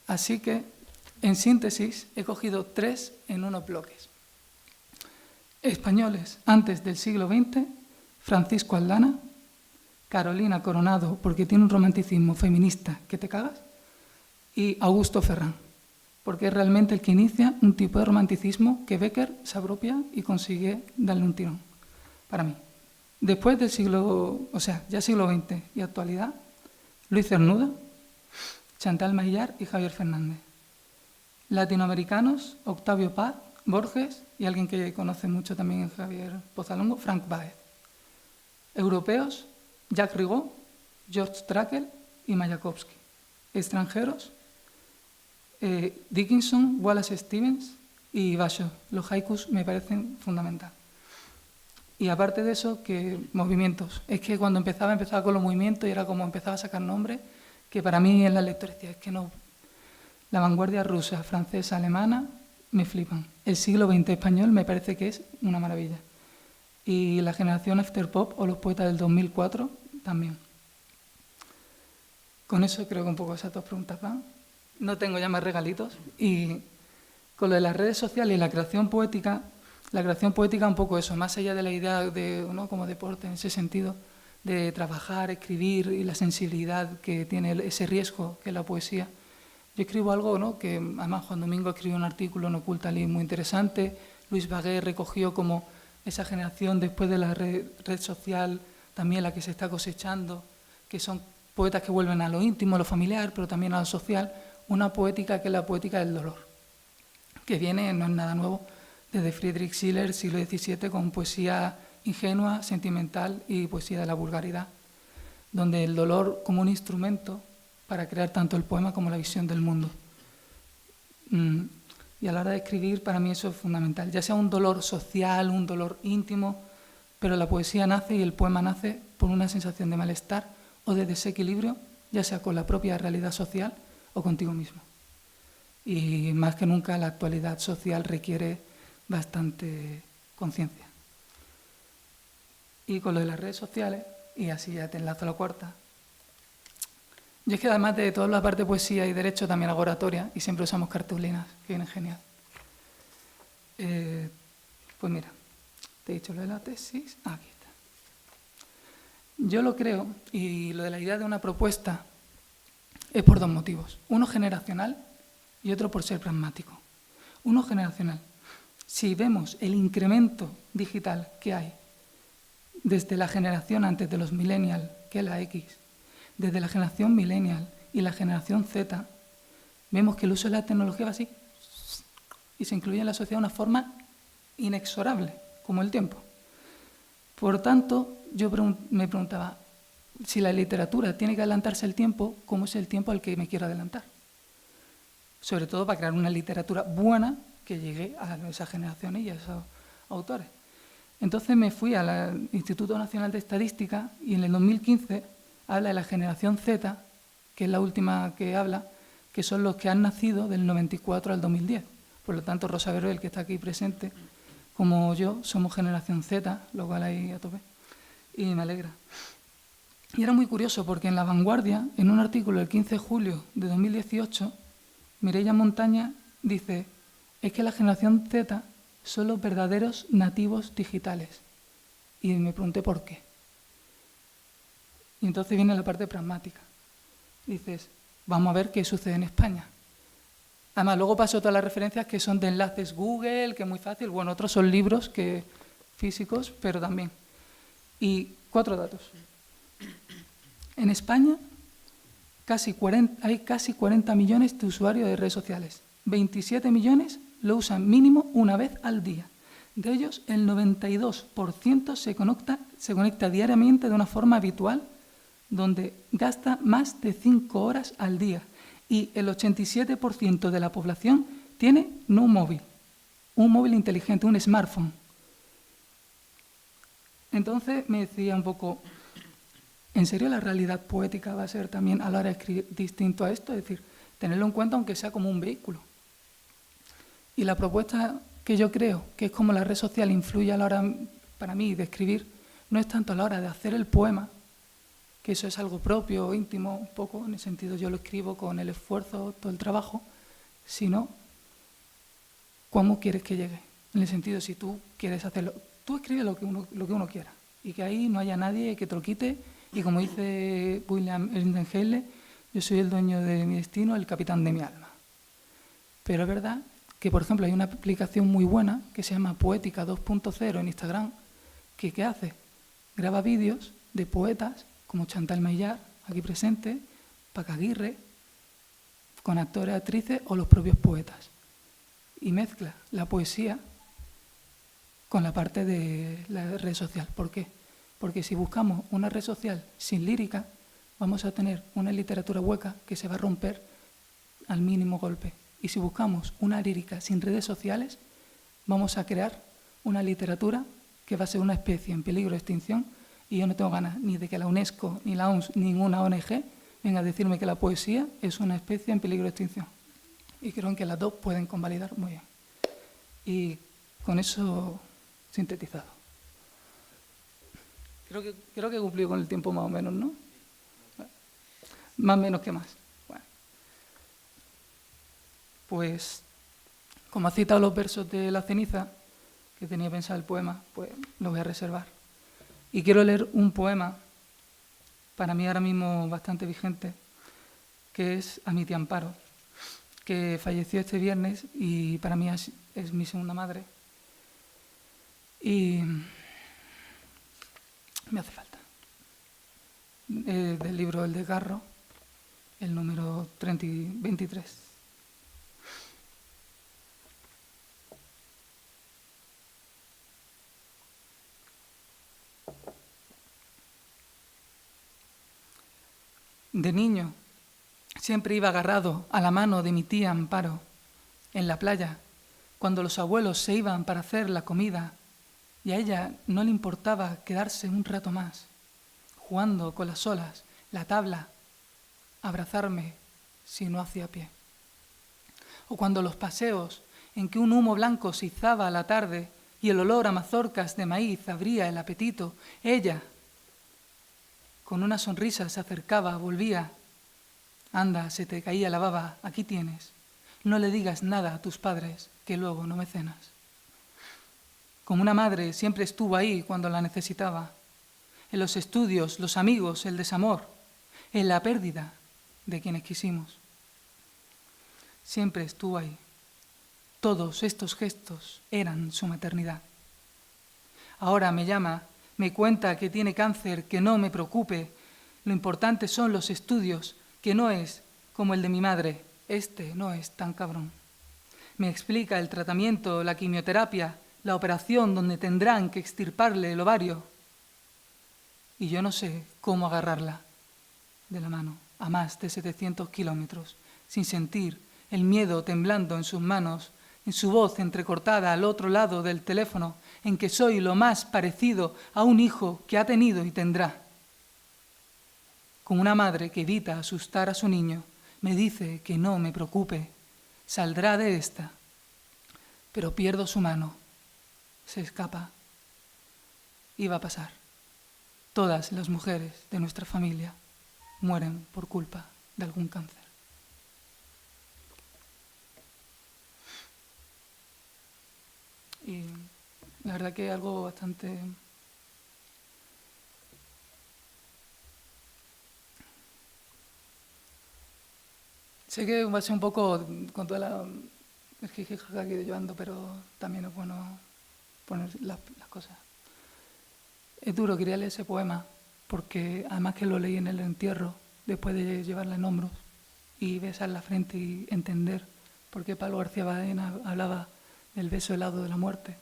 Así que, en síntesis, he cogido 3 en unos bloques. Españoles antes del siglo XX, Francisco Aldana, Carolina Coronado, porque tiene un romanticismo feminista que te cagas, y Augusto Ferrán, porque es realmente el que inicia un tipo de romanticismo que Becker se apropia y consigue darle un tirón, para mí. Después del siglo, ya siglo XX y actualidad, Luis Cernuda, Chantal Maillard y Javier Fernández. Latinoamericanos, Octavio Paz, Borges y alguien que conoce mucho también Javier Pozalongo, Frank Baez. Europeos, Jacques Rigaud, George Trakl y Mayakovsky. Extranjeros, Dickinson, Wallace Stevens y Basho. Los haikus me parecen fundamental. Y aparte de eso, que movimientos. Es que cuando empezaba con los movimientos y era como empezaba a sacar nombres, que para mí en la lectura decía, es que no. La vanguardia rusa, francesa, alemana, me flipan. El siglo XX español me parece que es una maravilla. Y la generación afterpop o los poetas del 2004 también. Con eso creo que un poco esas 2 preguntas van. No tengo ya más regalitos. Y con lo de las redes sociales y la creación poética un poco eso, más allá de la idea de, ¿no?, como deporte en ese sentido, de trabajar, escribir y la sensibilidad que tiene ese riesgo que es la poesía. Yo escribo algo, ¿no?, que además Juan Domingo escribió un artículo en Ocultali muy interesante, Luis Bagué recogió como esa generación después de la red social, también la que se está cosechando, que son poetas que vuelven a lo íntimo, a lo familiar, pero también a lo social, una poética que es la poética del dolor, que viene, no es nada nuevo, desde Friedrich Schiller, siglo XVII, con poesía ingenua, sentimental y poesía de la vulgaridad, donde el dolor como un instrumento para crear tanto el poema como la visión del mundo. Y a la hora de escribir, para mí eso es fundamental, ya sea un dolor social, un dolor íntimo, pero la poesía nace y el poema nace por una sensación de malestar o de desequilibrio, ya sea con la propia realidad social o contigo mismo. Y más que nunca la actualidad social requiere bastante conciencia. Y con lo de las redes sociales, y así ya te enlazo a la cuarta, yo es que además de toda la parte de poesía y derecho también hago oratoria y siempre usamos cartulinas, que vienen genial. Pues mira, te he dicho lo de la tesis, aquí está. Yo lo creo, y lo de la idea de una propuesta es por 2 motivos. Uno generacional y otro por ser pragmático. Uno generacional. Si vemos el incremento digital que hay desde la generación antes de los millennials, que es la X, desde la generación millennial y la generación Z, vemos que el uso de la tecnología va así y se incluye en la sociedad de una forma inexorable, como el tiempo. Por tanto, yo me preguntaba, si la literatura tiene que adelantarse el tiempo, ¿cómo es el tiempo al que me quiero adelantar? Sobre todo para crear una literatura buena que llegue a esas generaciones y a esos autores. Entonces me fui al Instituto Nacional de Estadística y en el 2015 habla de la generación Z, que es la última que habla, que son los que han nacido del 94 al 2010. Por lo tanto, Rosa Beruel, que está aquí presente, como yo, somos generación Z, lo cual ahí a tope, y me alegra. Y era muy curioso porque en La Vanguardia, en un artículo del 15 de julio de 2018, Mireia Montaña dice, es que la generación Z son los verdaderos nativos digitales. Y me pregunté por qué. Y entonces viene la parte pragmática. Dices, vamos a ver qué sucede en España. Además, luego paso todas las referencias que son de enlaces Google, que es muy fácil. Bueno, otros son libros que físicos, pero también. Y 4 datos. En España hay casi 40 millones de usuarios de redes sociales. 27 millones lo usan mínimo una vez al día. De ellos, el 92% se conecta diariamente de una forma habitual donde gasta más de 5 horas al día y el 87% de la población tiene no un móvil inteligente, un smartphone. Entonces me decía un poco, ¿en serio la realidad poética va a ser también a la hora de escribir distinto a esto? Es decir, tenerlo en cuenta aunque sea como un vehículo. Y la propuesta que yo creo que es como la red social influye a la hora, para mí, de escribir, no es tanto a la hora de hacer el poema, que eso es algo propio, íntimo, un poco, en el sentido yo lo escribo con el esfuerzo, todo el trabajo, sino cómo quieres que llegue. En el sentido, si tú quieres hacerlo, tú escribes lo que uno quiera, y que ahí no haya nadie que te lo quite, y como dice William Erdensheim, yo soy el dueño de mi destino, el capitán de mi alma. Pero es verdad que, por ejemplo, hay una aplicación muy buena que se llama Poética 2.0 en Instagram, que ¿qué hace? Graba vídeos de poetas como Chantal Maillard, aquí presente, Paca Aguirre, con actores, actrices o los propios poetas. Y mezcla la poesía con la parte de la red social. ¿Por qué? Porque si buscamos una red social sin lírica, vamos a tener una literatura hueca que se va a romper al mínimo golpe. Y si buscamos una lírica sin redes sociales, vamos a crear una literatura que va a ser una especie en peligro de extinción, y yo no tengo ganas ni de que la UNESCO, ni la OMS, ni ninguna ONG venga a decirme que la poesía es una especie en peligro de extinción. Y creo que las dos pueden convalidar muy bien. Y con eso sintetizado. Creo que he cumplido con el tiempo más o menos, ¿no? Más menos que más. Bueno. Pues, como ha citado los versos de La ceniza, que tenía pensado el poema, pues lo voy a reservar. Y quiero leer un poema, para mí ahora mismo bastante vigente, que es A mi tía Amparo, que falleció este viernes y para mí es mi segunda madre. Y me hace falta. Del libro El Desgarro, el número 23. De niño, siempre iba agarrado a la mano de mi tía Amparo, en la playa, cuando los abuelos se iban para hacer la comida, y a ella no le importaba quedarse un rato más, jugando con las olas, la tabla, abrazarme si no hacía pie. O cuando los paseos en que un humo blanco se izaba a la tarde y el olor a mazorcas de maíz abría el apetito, ella, con una sonrisa se acercaba, volvía. Anda, se te caía la baba, aquí tienes. No le digas nada a tus padres, que luego no me cenas. Como una madre siempre estuvo ahí cuando la necesitaba. En los estudios, los amigos, el desamor, en la pérdida de quienes quisimos. Siempre estuvo ahí. Todos estos gestos eran su maternidad. Ahora me llama, me cuenta que tiene cáncer, que no me preocupe. Lo importante son los estudios, que no es como el de mi madre. Este no es tan cabrón. Me explica el tratamiento, la quimioterapia, la operación donde tendrán que extirparle el ovario. Y yo no sé cómo agarrarla de la mano a más de 700 kilómetros, sin sentir el miedo temblando en sus manos, en su voz entrecortada al otro lado del teléfono, en que soy lo más parecido a un hijo que ha tenido y tendrá. Como una madre que evita asustar a su niño, me dice que no me preocupe, saldrá de esta, pero pierdo su mano, se escapa y va a pasar. Todas las mujeres de nuestra familia mueren por culpa de algún cáncer. Y la verdad que es algo bastante... Sé que va a ser un poco con toda el jijijaja que he ido llevando, pero también es bueno poner las cosas. Es duro, quería leer ese poema, porque además que lo leí en el entierro, después de llevarla en hombros y besar la frente y entender por qué Pablo García Baena hablaba del beso helado de la muerte.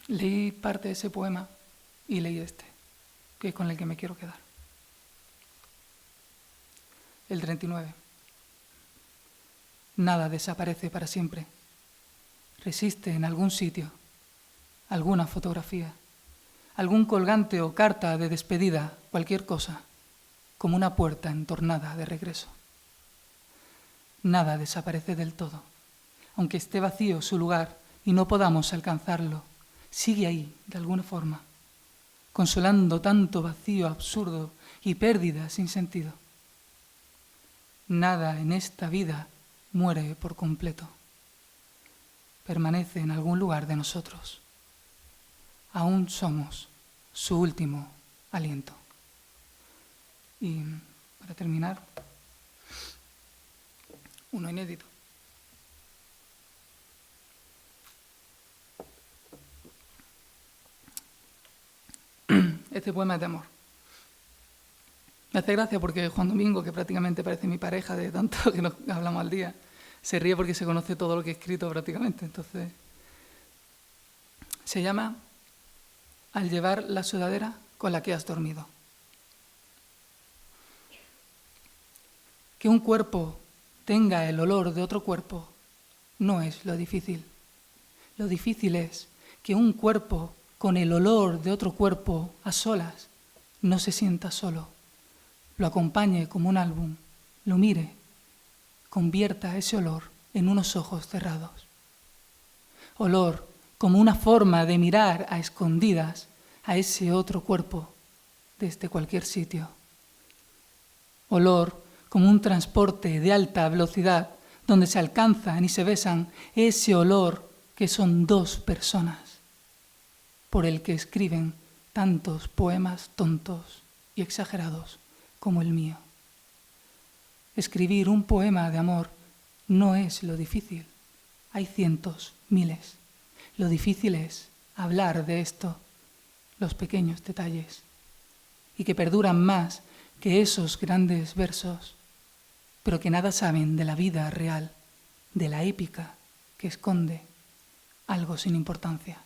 Leí parte de ese poema y leí este. que es con el que me quiero quedar. El 39. Nada desaparece para siempre. Resiste en algún sitio, alguna fotografía, algún colgante o carta de despedida, cualquier cosa, como una puerta entornada de regreso. Nada desaparece del todo, aunque esté vacío su lugar y no podamos alcanzarlo, sigue ahí de alguna forma, consolando tanto vacío absurdo y pérdida sin sentido. Nada en esta vida muere por completo. Permanece en algún lugar de nosotros. Aún somos su último aliento. Y para terminar, uno inédito. Este poema es de amor. Me hace gracia porque Juan Domingo, que prácticamente parece mi pareja de tanto que nos hablamos al día, se ríe porque se conoce todo lo que he escrito prácticamente. Entonces, se llama Al llevar la sudadera con la que has dormido. Que un cuerpo tenga el olor de otro cuerpo no es lo difícil. Lo difícil es que un cuerpo con el olor de otro cuerpo a solas no se sienta solo, lo acompañe como un álbum, lo mire, convierta ese olor en unos ojos cerrados. Olor como una forma de mirar a escondidas a ese otro cuerpo desde cualquier sitio. Olor como un transporte de alta velocidad donde se alcanzan y se besan ese olor que son dos personas, por el que escriben tantos poemas tontos y exagerados como el mío. Escribir un poema de amor no es lo difícil. Hay cientos, miles. Lo difícil es hablar de esto, los pequeños detalles, y que perduran más que esos grandes versos, pero que nada saben de la vida real, de la épica que esconde algo sin importancia.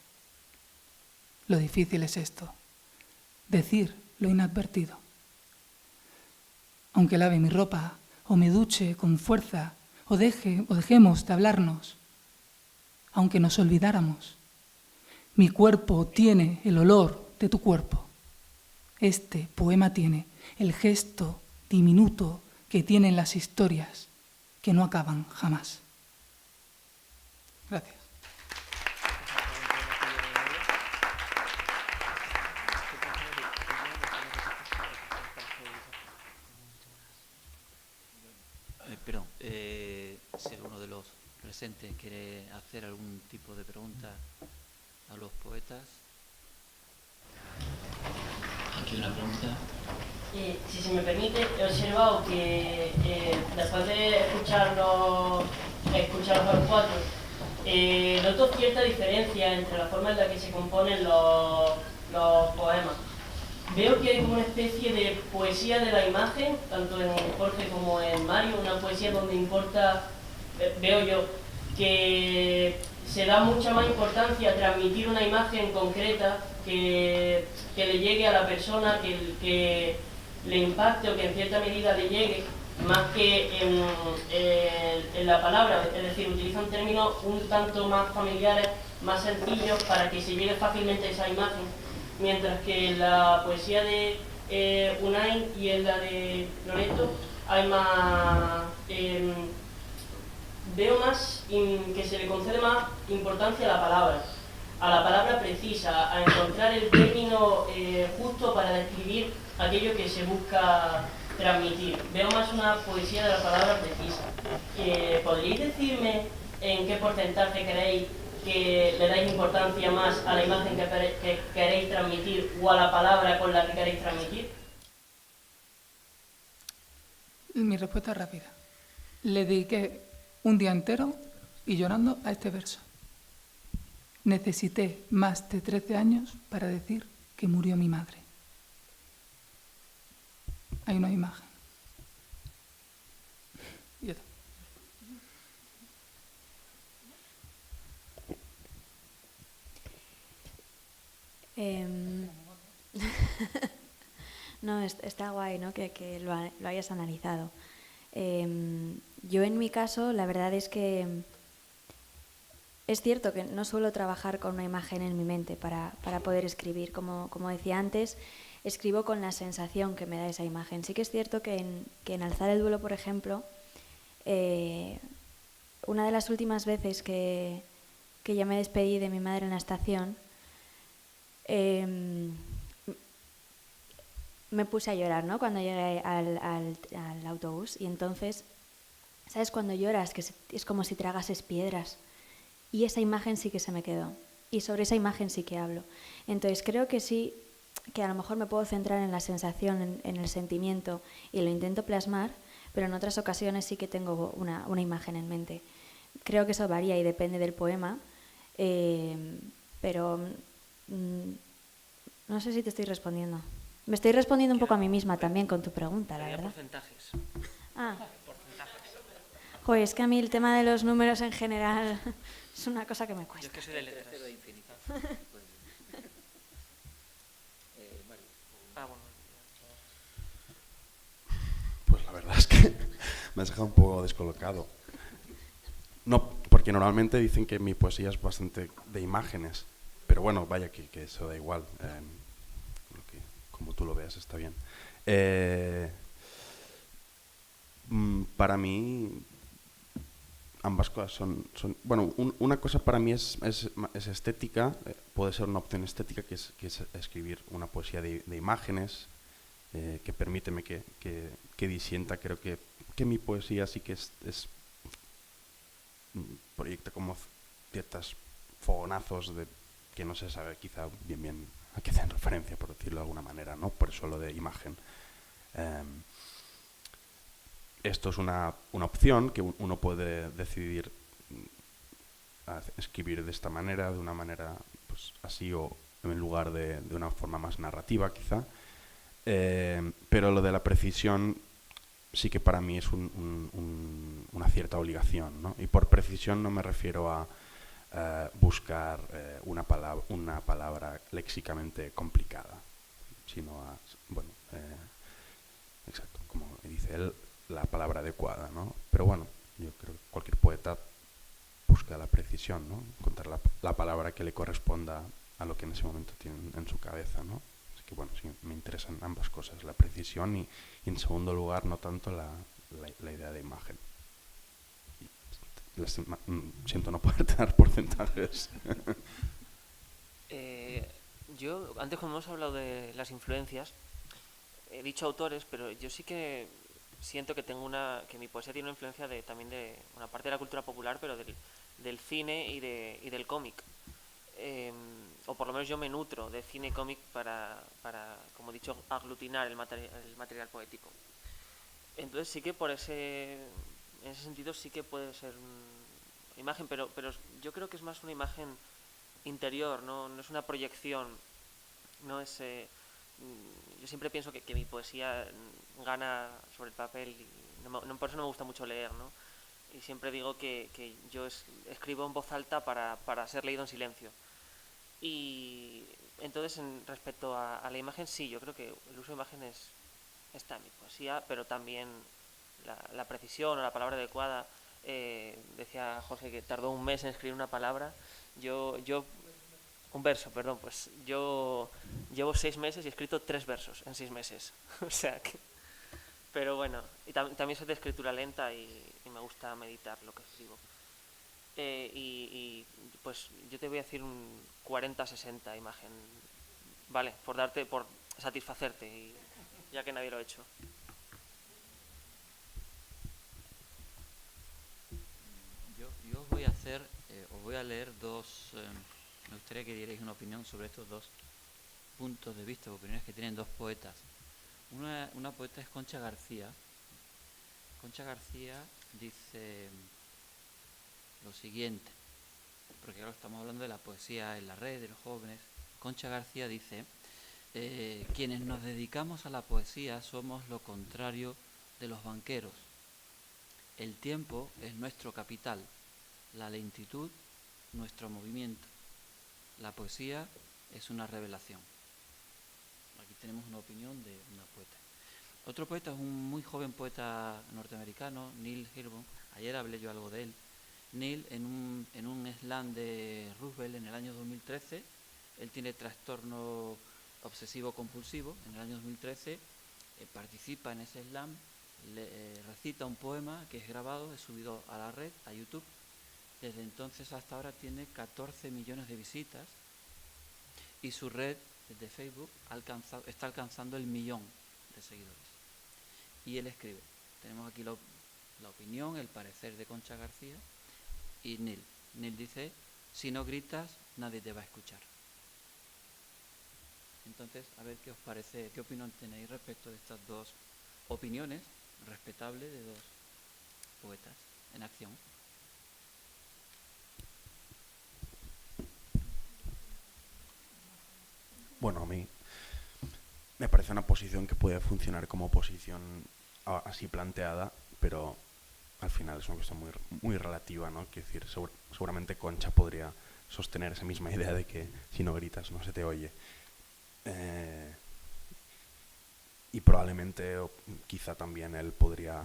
Lo difícil es esto, decir lo inadvertido. Aunque lave mi ropa, o me duche con fuerza, o dejemos de hablarnos, aunque nos olvidáramos, mi cuerpo tiene el olor de tu cuerpo. Este poema tiene el gesto diminuto que tienen las historias que no acaban jamás. Gracias. Perdón, si alguno de los presentes quiere hacer algún tipo de pregunta a los poetas. Aquí una pregunta. Si se me permite, he observado que después de escucharlos a los cuatro, noto cierta diferencia entre la forma en la que se componen los poemas. Veo que hay como una especie de poesía de la imagen, tanto en Jorge como en Mario, una poesía donde importa, veo yo, que se da mucha más importancia a transmitir una imagen concreta que le llegue a la persona, que le impacte o que en cierta medida le llegue, más que en la palabra, es decir, utilizan términos un tanto más familiares, más sencillos para que se llegue fácilmente a esa imagen. Mientras que en la poesía de Unai y en la de Loreto hay más, veo más que se le concede más importancia a la palabra precisa, a encontrar el término justo para describir aquello que se busca transmitir. Veo más una poesía de la palabra precisa. ¿Podríais decirme en qué porcentaje creéis que le dais importancia más a la imagen que queréis transmitir o a la palabra con la que queréis transmitir? Mi respuesta es rápida. Le dediqué un día entero y llorando a este verso. Necesité más de 13 años para decir que murió mi madre. Hay una imagen. Y ya está. No, está guay, ¿no? Que lo hayas analizado. Yo en mi caso, la verdad es que es cierto que no suelo trabajar con una imagen en mi mente para poder escribir. Como decía antes, escribo con la sensación que me da esa imagen. Sí que es cierto que en Alzar el duelo, por ejemplo, una de las últimas veces que ya me despedí de mi madre en la estación, me puse a llorar, ¿no? Cuando llegué al autobús. Y entonces, ¿sabes? Cuando lloras, que es como si tragases piedras. Y esa imagen sí que se me quedó. Y sobre esa imagen sí que hablo. Entonces creo que sí, que a lo mejor me puedo centrar en la sensación, en el sentimiento, y lo intento plasmar, pero en otras ocasiones sí que tengo una imagen en mente. Creo que eso varía y depende del poema, pero no sé si te estoy respondiendo. Me estoy respondiendo un poco a mí misma también con tu pregunta, la verdad. Porcentajes. Ah. Joder, es que a mí el tema de los números en general es una cosa que me Yo cuesta. es que soy de letras. Ah, bueno. Pues la verdad es que me has dejado un poco descolocado. No, porque normalmente dicen que mi poesía es bastante de imágenes, pero bueno, vaya que eso da igual. Como tú lo veas está bien. Para mí ambas cosas son bueno, una cosa para mí es estética, puede ser una opción estética que es escribir una poesía de imágenes, que permíteme que disienta. Creo que mi poesía sí que es proyecta como ciertos fogonazos de que no se sabe quizá bien a qué hacen referencia, por decirlo de alguna manera, ¿no? Por eso lo de imagen. Esto es una opción que uno puede decidir escribir de esta manera, de una manera pues, así, o en lugar de una forma más narrativa quizá. Pero lo de la precisión sí que para mí es una cierta obligación, ¿no? Y por precisión no me refiero a buscar una palabra léxicamente complicada, sino a, bueno, exacto, como dice él, la palabra adecuada, ¿no? Pero bueno, yo creo que cualquier poeta busca la precisión, ¿no? Encontrar la palabra que le corresponda a lo que en ese momento tiene en su cabeza, ¿no? Así que bueno, sí, me interesan ambas cosas, la precisión y en segundo lugar no tanto la idea de imagen. Siento no poder dar porcentajes. Yo, antes cuando hemos hablado de las influencias, he dicho autores, pero yo sí que siento que que mi poesía tiene una influencia también de una parte de la cultura popular, pero del cine y del cómic. O por lo menos yo me nutro de cine y cómic para, como he dicho, aglutinar el material poético. Entonces sí que en ese sentido sí que puede ser una imagen, pero yo creo que es más una imagen interior, no es una proyección, no es... yo siempre pienso que mi poesía gana sobre el papel y por eso no me gusta mucho leer, ¿no? Y siempre digo que yo escribo en voz alta para ser leído en silencio. Y entonces respecto a la imagen, sí, yo creo que el uso de imágenes está en mi poesía, pero también la precisión o la palabra adecuada. Decía Jorge que tardó un mes en escribir una palabra. Un verso, perdón, pues yo llevo 6 meses y he escrito 3 versos en 6 meses. O sea que... Pero bueno, y también soy de escritura lenta y me gusta meditar lo que escribo. Y pues yo te voy a decir un 40-60 imagen, ¿vale? Por satisfacerte, ya que nadie lo ha hecho. Yo os voy a leer dos, me gustaría que dierais una opinión sobre estos dos puntos de vista, opiniones que tienen dos poetas. Una poeta es Concha García. Concha García dice lo siguiente, porque ahora estamos hablando de la poesía en la red, de los jóvenes. Concha García dice, quienes nos dedicamos a la poesía somos lo contrario de los banqueros. El tiempo es nuestro capital, la lentitud nuestro movimiento. La poesía es una revelación. aquí tenemos una opinión de una poeta. Otro poeta es un muy joven poeta norteamericano, Neil Hirbourn. Ayer hablé yo algo de él. Neil, en un slam de Roosevelt en el año 2013, él tiene trastorno obsesivo-compulsivo. En el año 2013 participa en ese slam, recita un poema que es grabado, es subido a la red, a YouTube. Desde entonces hasta ahora tiene 14 millones de visitas y su red de Facebook está alcanzando el 1.000.000 de seguidores. Y él escribe. Tenemos aquí la opinión, el parecer de Concha García y Neil. Neil dice, si no gritas, nadie te va a escuchar. Entonces, a ver qué os parece, qué opinión tenéis respecto de estas dos opiniones respetables de dos poetas en acción. Bueno, a mí me parece una posición que puede funcionar como oposición así planteada, pero al final es una cuestión muy, muy relativa, ¿no? Quiero decir, seguramente Concha podría sostener esa misma idea de que si no gritas no se te oye. Y probablemente, o quizá también él podría,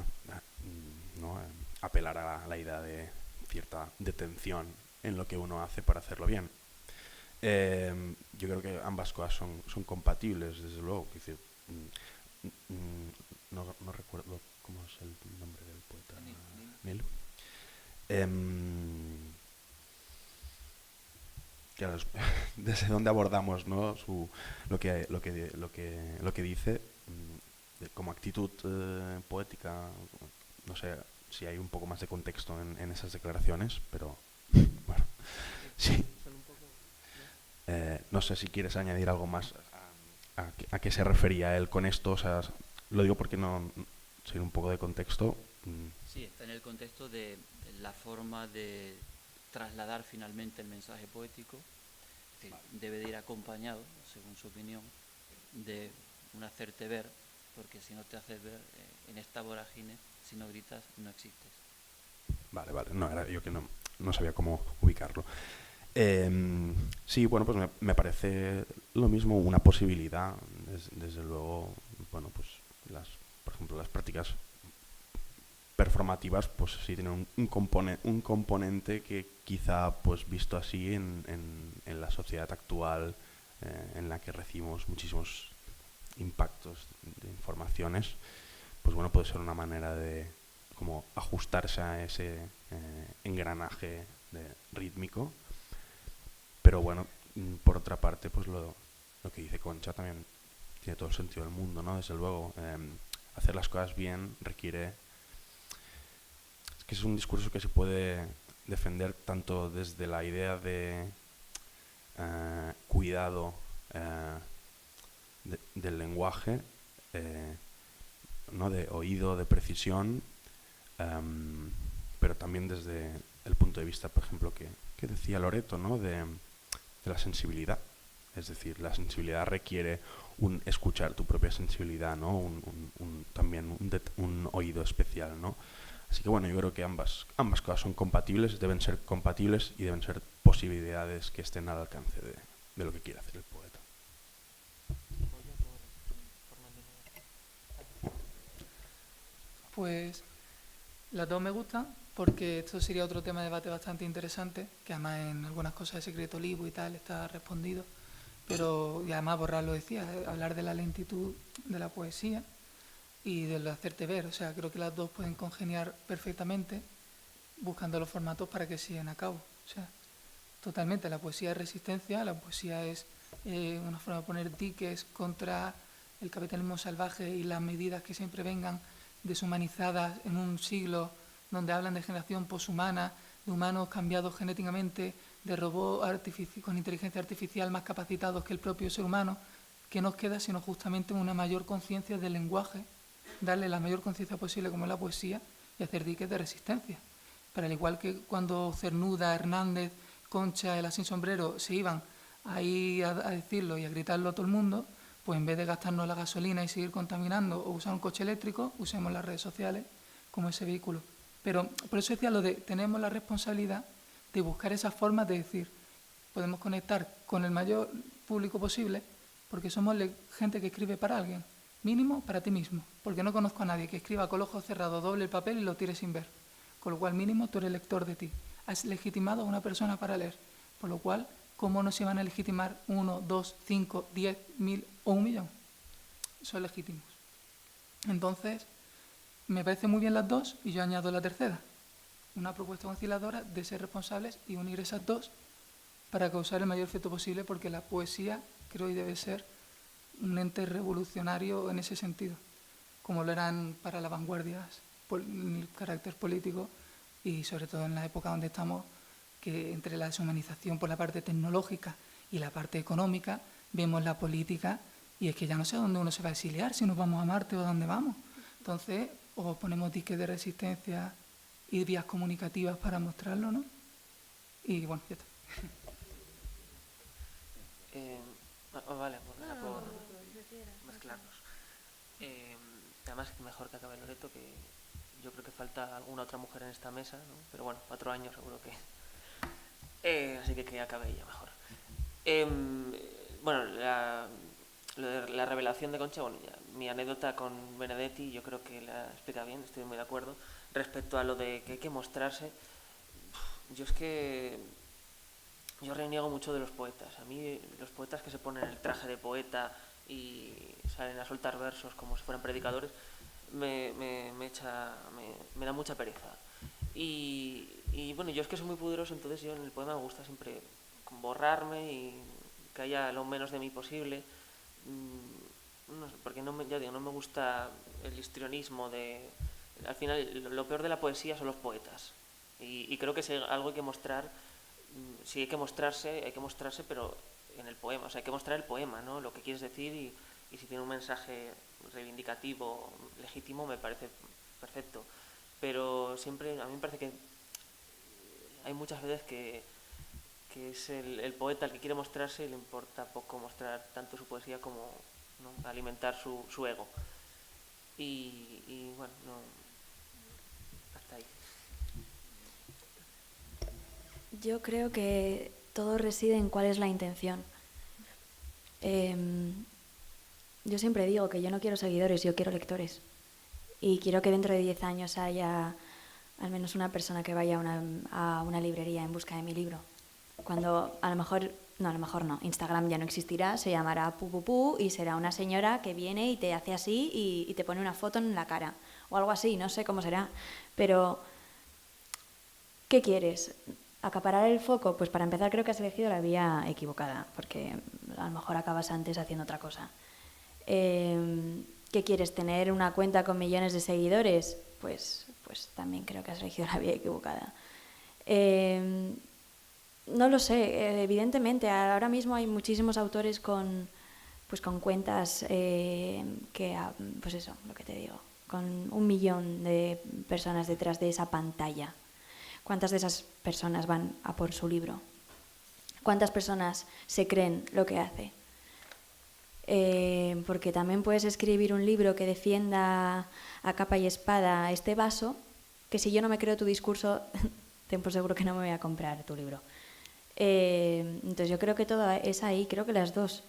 ¿no?, apelar a la idea de cierta detención en lo que uno hace para hacerlo bien. Yo creo que ambas cosas son compatibles, desde luego. Es decir, no recuerdo cómo es el nombre del poeta. Neil. Claro, desde donde abordamos, ¿no?, lo que dice como actitud poética. No sé si hay un poco más de contexto en esas declaraciones, pero bueno, sí. No sé si quieres añadir algo más a qué se refería él con esto. O sea, lo digo porque no sé un poco de contexto. Sí, está en el contexto de la forma de trasladar finalmente el mensaje poético. Es decir, debe de ir acompañado, según su opinión, de un hacerte ver, porque si no te haces ver en esta vorágine, si no gritas, no existes. Vale, no, era yo que no sabía cómo ubicarlo. Sí, bueno, pues me parece lo mismo, una posibilidad. Desde luego, bueno, pues por ejemplo, las prácticas performativas, pues sí tienen un componente que quizá, pues visto así en la sociedad actual, en la que recibimos muchísimos impactos de informaciones, pues bueno, puede ser una manera de como ajustarse a ese engranaje rítmico. Pero bueno, por otra parte, pues lo que dice Concha también tiene todo el sentido del mundo, ¿no? Desde luego, hacer las cosas bien requiere... Es que es un discurso que se puede defender tanto desde la idea de cuidado del lenguaje, ¿no?, de oído, de precisión, pero también desde el punto de vista, por ejemplo, que decía Loreto, ¿no?, de la sensibilidad. Es decir, la sensibilidad requiere escuchar tu propia sensibilidad, ¿no?, también un oído especial, ¿no? Así que bueno, yo creo que ambas cosas son compatibles, deben ser compatibles y deben ser posibilidades que estén al alcance de lo que quiere hacer el poeta. Pues las dos me gustan, porque esto sería otro tema de debate bastante interesante, que además en algunas cosas de Secreto Libo y tal está respondido, pero y además Borrás lo decía, hablar de la lentitud de la poesía y del hacerte ver. O sea, creo que las dos pueden congeniar perfectamente buscando los formatos para que se lleven a cabo. O sea, totalmente, la poesía es resistencia, la poesía es una forma de poner diques contra el capitalismo salvaje y las medidas que siempre vengan deshumanizadas en un siglo donde hablan de generación poshumana, de humanos cambiados genéticamente, de robots con inteligencia artificial más capacitados que el propio ser humano. ¿Qué nos queda sino justamente una mayor conciencia del lenguaje, darle la mayor conciencia posible como es la poesía y hacer diques de resistencia? Para al igual que cuando Cernuda, Hernández, Concha, el Asín Sombrero se iban ahí a decirlo y a gritarlo a todo el mundo, pues en vez de gastarnos la gasolina y seguir contaminando o usar un coche eléctrico, usemos las redes sociales como ese vehículo. Pero por eso decía lo de tenemos la responsabilidad de buscar esas formas de decir, podemos conectar con el mayor público posible, porque somos gente que escribe para alguien, mínimo para ti mismo, porque no conozco a nadie que escriba con los ojos cerrados, doble el papel y lo tire sin ver, con lo cual mínimo tú eres lector de ti. Has legitimado a una persona para leer, por lo cual, ¿cómo no se van a legitimar 1, 2, 5, 10, 1000 o 1 millón? Son legítimos. Entonces, me parecen muy bien las dos y yo añado la tercera. Una propuesta conciliadora de ser responsables y unir esas dos para causar el mayor efecto posible, porque la poesía creo que debe ser un ente revolucionario en ese sentido, como lo eran para las vanguardias, por el carácter político y sobre todo en la época donde estamos, que entre la deshumanización por la parte tecnológica y la parte económica vemos la política y es que ya no sé a dónde uno se va a exiliar, si nos vamos a Marte o a dónde vamos. Entonces, o ponemos diques de resistencia y vías comunicativas para mostrarlo, ¿no? Y bueno, ya está. Vale, pues nada, por mezclarnos. Además, mejor que acabe Loreto, que yo creo que falta alguna otra mujer en esta mesa, ¿no? Pero bueno, 4 años seguro que... así que acabe ella mejor. Bueno, la revelación de Concha, bueno, ya, mi anécdota con Benedetti yo creo que la explica bien, estoy muy de acuerdo. Respecto a lo de que hay que mostrarse, yo es que... Yo reniego mucho de los poetas. A mí los poetas que se ponen el traje de poeta y salen a soltar versos como si fueran predicadores, me da mucha pereza. Y bueno, yo es que soy muy pudoroso, entonces yo en el poema me gusta siempre borrarme y que haya lo menos de mí posible. No sé, porque no me gusta el histrionismo de... Al final, lo peor de la poesía son los poetas. Y creo que si algo hay que mostrar... Si hay que mostrarse, pero en el poema. O sea, hay que mostrar el poema, ¿no? Lo que quieres decir y si tiene un mensaje reivindicativo, legítimo, me parece perfecto. Pero siempre, a mí me parece que hay muchas veces que es el poeta el que quiere mostrarse y le importa poco mostrar tanto su poesía como, ¿no?, alimentar su ego. Y bueno, no, hasta ahí. Yo creo que todo reside en cuál es la intención. Yo siempre digo que yo no quiero seguidores, yo quiero lectores. Y quiero que dentro de 10 años haya al menos una persona que vaya a una librería en busca de mi libro. Cuando a lo mejor no, Instagram ya no existirá, se llamará Pu y será una señora que viene y te hace así y te pone una foto en la cara. O algo así, no sé cómo será. Pero, ¿qué quieres? ¿Acaparar el foco? Pues para empezar creo que has elegido la vía equivocada, porque a lo mejor acabas antes haciendo otra cosa. ¿Qué quieres? ¿Tener una cuenta con millones de seguidores? Pues también creo que has elegido la vía equivocada. No lo sé, evidentemente ahora mismo hay muchísimos autores con cuentas pues eso, lo que te digo, con 1 millón de personas detrás de esa pantalla. ¿Cuántas de esas personas van a por su libro? ¿Cuántas personas se creen lo que hace? Porque también puedes escribir un libro que defienda a capa y espada este vaso, que si yo no me creo tu discurso, ten por seguro que no me voy a comprar tu libro. Entonces yo creo que todo es ahí, creo que las dos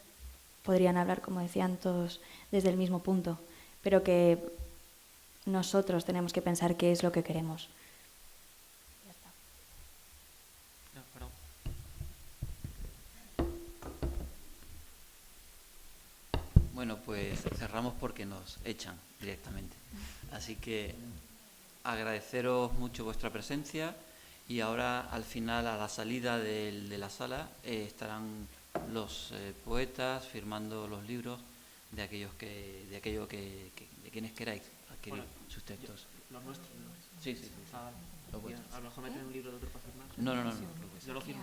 podrían hablar, como decían todos, desde el mismo punto, pero que nosotros tenemos que pensar qué es lo que queremos. Bueno, pues cerramos porque nos echan directamente. Así que agradeceros mucho vuestra presencia y ahora al final, a la salida de la sala, estarán los poetas firmando los libros de quienes queráis adquirir sus textos. Los nuestros, ¿no? Sí. Los vuestros. A lo mejor meten un libro de otro para firmar. No. Yo lo firmo.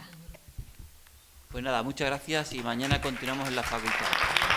Pues nada, muchas gracias y mañana continuamos en la facultad.